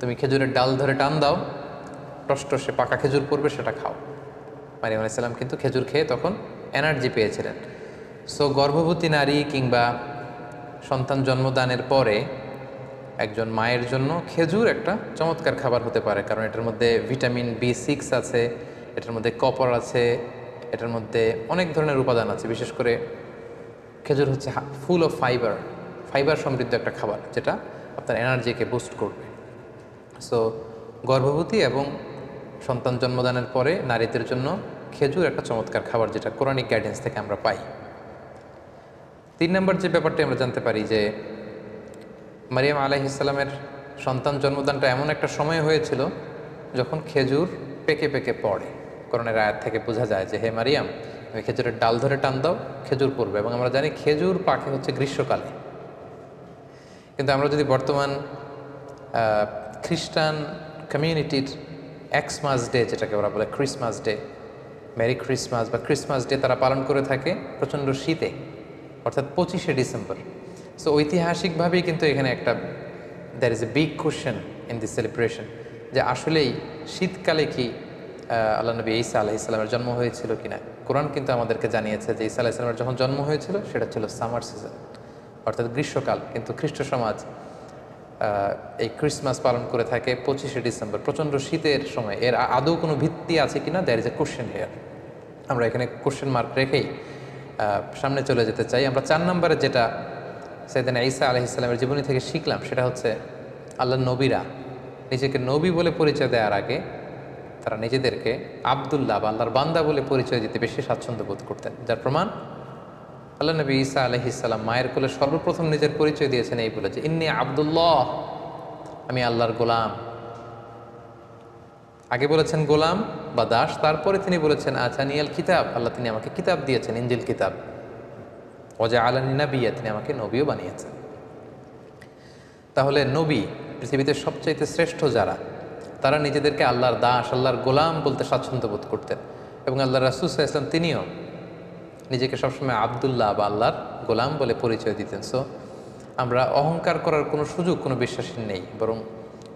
তুমি খেজুরের ডাল ধরে টান দাও, টসটসে পাকা খেজুর পড়বে, সেটা খাও। মারিয়াম আলাইহিস সালাম কিন্তু খেজুর খেয়ে তখন এনার্জি পেয়েছিলেন। সো গর্ভবতী নারী কিংবা সন্তান জন্মদানের পরে একজন মায়ের জন্য খেজুর একটা চমৎকার খাবার হতে পারে, কারণ এটার মধ্যে ভিটামিন B6 আছে, এটার মধ্যে কপার আছে, এটার মধ্যে অনেক ধরনের উপাদান আছে। বিশেষ করে খেজুর হচ্ছে ফুল অফ ফাইবার সমৃদ্ধ একটা খাবার, যেটা আপনার এনার্জিকে বুস্ট করবে। সো গর্ভবতী এবং সন্তান জন্মদানের পরে নারীদের জন্য খেজুর একটা চমৎকার খাবার, যেটা কোরআনিক গাইডেন্স থেকে আমরা পাই। 3 নম্বর যে ব্যাপারটি আমরা জানতে পারি যে মারিয়াম আলাইহিস সালামের সন্তান জন্মদানটা এমন একটা সময় হয়েছিল যখন খেজুর পেকে পেকে পড়ে। কোরআনের আয়াত থেকে বোঝা যায় যে হে মারিয়াম তুমি খেজুরের ডাল ধরে টান দাও, খেজুর পড়বে। এবং আমরা জানি খেজুর পাকে হচ্ছে গ্রীষ্মকালে। কিন্তু আমরা যদি বর্তমান খ্রিস্টান কমিউনিটির এক্সমাস ডে, যেটাকে ওরা বলে ক্রিসমাস ডে, মেরি ক্রিসমাস বা ক্রিসমাস ডে তারা পালন করে থাকে প্রচণ্ড শীতে, অর্থাৎ 25শে ডিসেম্বর। সো ঐতিহাসিকভাবেই কিন্তু এখানে একটা there is a big question in this celebration, যে আসলেই শীতকালে কি আল্লাহ নবী ঈসা আলাইহিস সালামের জন্ম হয়েছিল কিনা। কোরআন কিন্তু আমাদেরকে জানিয়েছে যে ঈসা আলাইহিস সালামের যখন জন্ম হয়েছিল সেটা ছিল সামার সিজন, অর্থাৎ গ্রীষ্মকাল। কিন্তু খ্রিস্ট সমাজ এই ক্রিসমাস পালন করে থাকে 25শে ডিসেম্বর, প্রচণ্ড শীতের সময়। এর আদৌ কোনো ভিত্তি আছে কিনা, there is a question here. আমরা এখানে কোশ্চেন মার্ক রেখেই সামনে চলে যেতে চাই। আমরা 4 নম্বরে যেটা সাইয়েদনা ঈসা আলাইহিস সালামের জীবনী থেকে শিখলাম সেটা হচ্ছে আল্লাহর নবীরা নিজেকে নবী বলে পরিচয় দেওয়ার আগে তারা নিজেদেরকে আব্দুল্লাহ বা আল্লাহর বান্দা বলে পরিচয় দিতে বেশি স্বাচ্ছন্দ্য বোধ করতেন। যার প্রমাণ আল্লাহ নবী ঈসা আলাইহিস সালাম মায়ের কোলে সর্বপ্রথম নিজের পরিচয় দিয়েছেন এই বলে যে ইন্নী আব্দুল্লাহ, আমি আল্লাহর গোলাম। আগে বলেছেন গোলাম বা দাস, তারপরে তিনি বলেছেন আতানিয়াল কিতাব, আল্লাহ তিনি আমাকে কিতাব দিয়েছেন, ইনজিল কিতাব। ওয়াজআলানি নাবিয়্যা, তিনি আমাকে নবীও বানিয়েছেন। তাহলে নবী, পৃথিবীতে সবচাইতে শ্রেষ্ঠ যারা, তারা নিজেদেরকে আল্লাহর দাস, আল্লাহর গোলাম বলতে স্বাচ্ছন্দ্য বোধ করতেন। এবং আল্লাহ রাসূল সাল্লাল্লাহু আলাইহি ওয়াসাল্লাম তিনিও নিজেকে সবসময় আব্দুল্লাহ বা আল্লাহর গোলাম বলে পরিচয় দিতেন। সো আমরা অহংকার করার কোনো সুযোগ কোনো বিশ্বাসীর নেই, বরং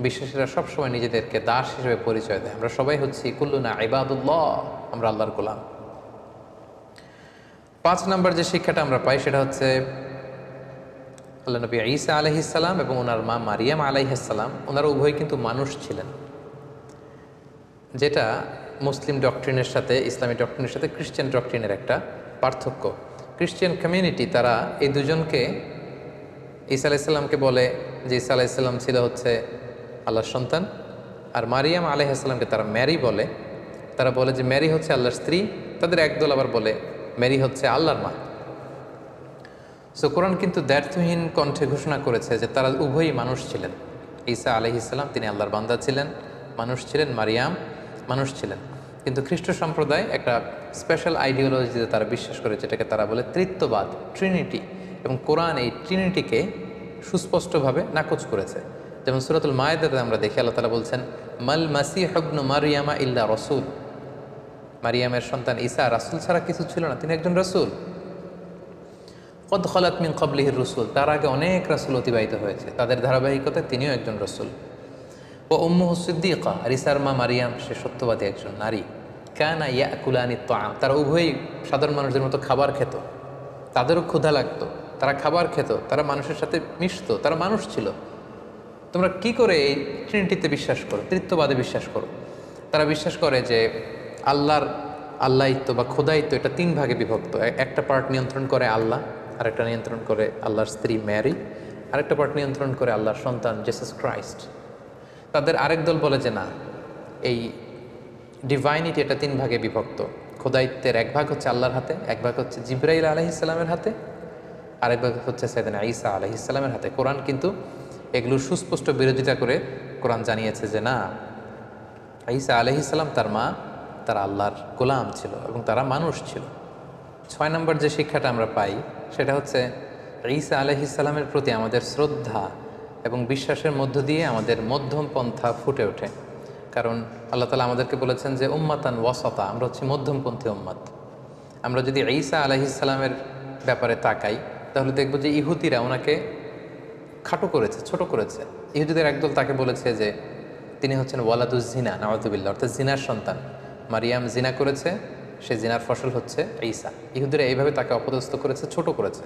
বিশ্বাসীরা সবসময় নিজেদেরকে দাস হিসেবে পরিচয় দেয়। আমরা সবাই হচ্ছি কুল্লুনা ইবাদুল্লাহ, আমরা আল্লাহর গোলাম। 5 নম্বর যে শিক্ষাটা আমরা পাই সেটা হচ্ছে আল্লাহ নবী ঈসা আলাইহিস সালাম এবং ওনার মা মারিয়াম আলাইহিস সালাম, ওনারা উভয় কিন্তু মানুষ ছিলেন, যেটা মুসলিম ডক্ট্রিনের সাথে, ইসলামী ডক্ট্রিনের সাথে খ্রিস্টান ডক্ট্রিনের একটা পার্থক্য। খ্রিস্টান কমিউনিটি তারা এই দুজনকে, ঈসা আলাইহিসসালামকে বলে যে ঈসা আলাইহিসসালাম ছিল হচ্ছে আল্লাহর সন্তান, আর মারিয়াম আলাইহিসসালামকে তারা ম্যারি বলে। তারা বলে যে ম্যারি হচ্ছে আল্লাহর স্ত্রী। তাদের একদল আবার বলে ম্যারি হচ্ছে আল্লাহর মা। সো কোরআন কিন্তু দ্ব্যর্থহীন কণ্ঠে ঘোষণা করেছে যে তারা উভয়ই মানুষ ছিলেন। ঈসা আলাইহিসসালাম তিনি আল্লাহর বান্দা ছিলেন, মানুষ ছিলেন, মারিয়াম মানুষ ছিলেন। কিন্তু খ্রিস্ট সম্প্রদায় একটা স্পেশাল আইডিওলজিতে তারা বিশ্বাস করে, যেটাকে তারা বলে ত্রিত্ববাদ, ট্রিনিটি। এবং কোরআন এই ট্রিনিটিকে সুস্পষ্টভাবে নাকচ করেছে। যেমন সূরাতুল মায়েদাতে আমরা দেখি আল্লাহ তাআলা বলছেন, মাল মাসিহু ইবনু মারইয়ামা ইল্লা রাসূল, মারিয়ামের সন্তান ঈসা রাসূল ছাড়া কিছু ছিল না, তিনি একজন রাসূল। কদ খালাত মিন ক্বাবলিহির রুসুল, তার আগে অনেক রাসূল অতিবাহিত হয়েছে, তাদের ধারাবাহিকতায় তিনিও একজন রাসূল। ও উম্মুহু সিদ্দীকা, আর ঈসার মা মারিয়াম সে সত্যবাদী একজন নারী। কানা ইয়াকুলানি তাআম, তারা উভয়ই সাধারণ মানুষদের মতো খাবার খেত, তাদেরও ক্ষুধা লাগতো, তারা খাবার খেত, তারা মানুষের সাথে মিশতো, তারা মানুষ ছিল। তোমরা কি করে এই ট্রিনিটিতে বিশ্বাস করো, ত্রিত্ববাদে বিশ্বাস করো? তারা বিশ্বাস করে যে আল্লাহিত্ব বা খোদায়িত্ব এটা 3 ভাগে বিভক্ত। একটা পার্ট নিয়ন্ত্রণ করে আল্লাহ, আরেকটা নিয়ন্ত্রণ করে আল্লাহর স্ত্রী ম্যারি, আরেকটা পার্ট নিয়ন্ত্রণ করে আল্লাহর সন্তান জিসাস ক্রাইস্ট। তাদের আরেক দল বলে যে না, এই ডিভাইনিটি এটা 3 ভাগে বিভক্ত। খোদায়িত্বের এক ভাগ হচ্ছে আল্লাহর হাতে, এক ভাগ হচ্ছে জিবরাইল আলাইহিস সালামের হাতে, আরেক ভাগ হচ্ছে সাইয়েদনা ঈসা আলাইহিস সালামের হাতে। কোরআন কিন্তু এগুলোর সুস্পষ্ট বিরোধিতা করে কোরআন জানিয়েছে যে না, ঈসা আলাইহিস সালাম তার মা তারা আল্লাহর গোলাম ছিল এবং তারা মানুষ ছিল। 6 নম্বর যে শিক্ষাটা আমরা পাই সেটা হচ্ছে ঈসা আলাইহিস সালামের প্রতি আমাদের শ্রদ্ধা এবং বিশ্বাসের মধ্য দিয়ে আমাদের মধ্যম পন্থা ফুটে ওঠে। কারণ আল্লাহ তাআলা আমাদেরকে বলেছেন যে উম্মাতান ওয়াসাতা, আমরা হচ্ছে মধ্যমপন্থী উম্মাত। আমরা যদি ঈসা আলাইহিস সালামের ব্যাপারে তাকাই তাহলে দেখব যে ইহুদিরা ওনাকে খাটো করেছে, ছোট করেছে। ইহুদিদের একদল তাকে বলেছে যে তিনি হচ্ছেন ওয়ালাদুজ জিনা, নাউযুবিল্লাহ, অর্থাৎ জিনার সন্তান। মারিয়াম জিনা করেছে, সে জিনার ফসল হচ্ছে ঈসা। ইহুদিরা এইভাবে তাকে অপদস্থ করেছে, ছোট করেছে।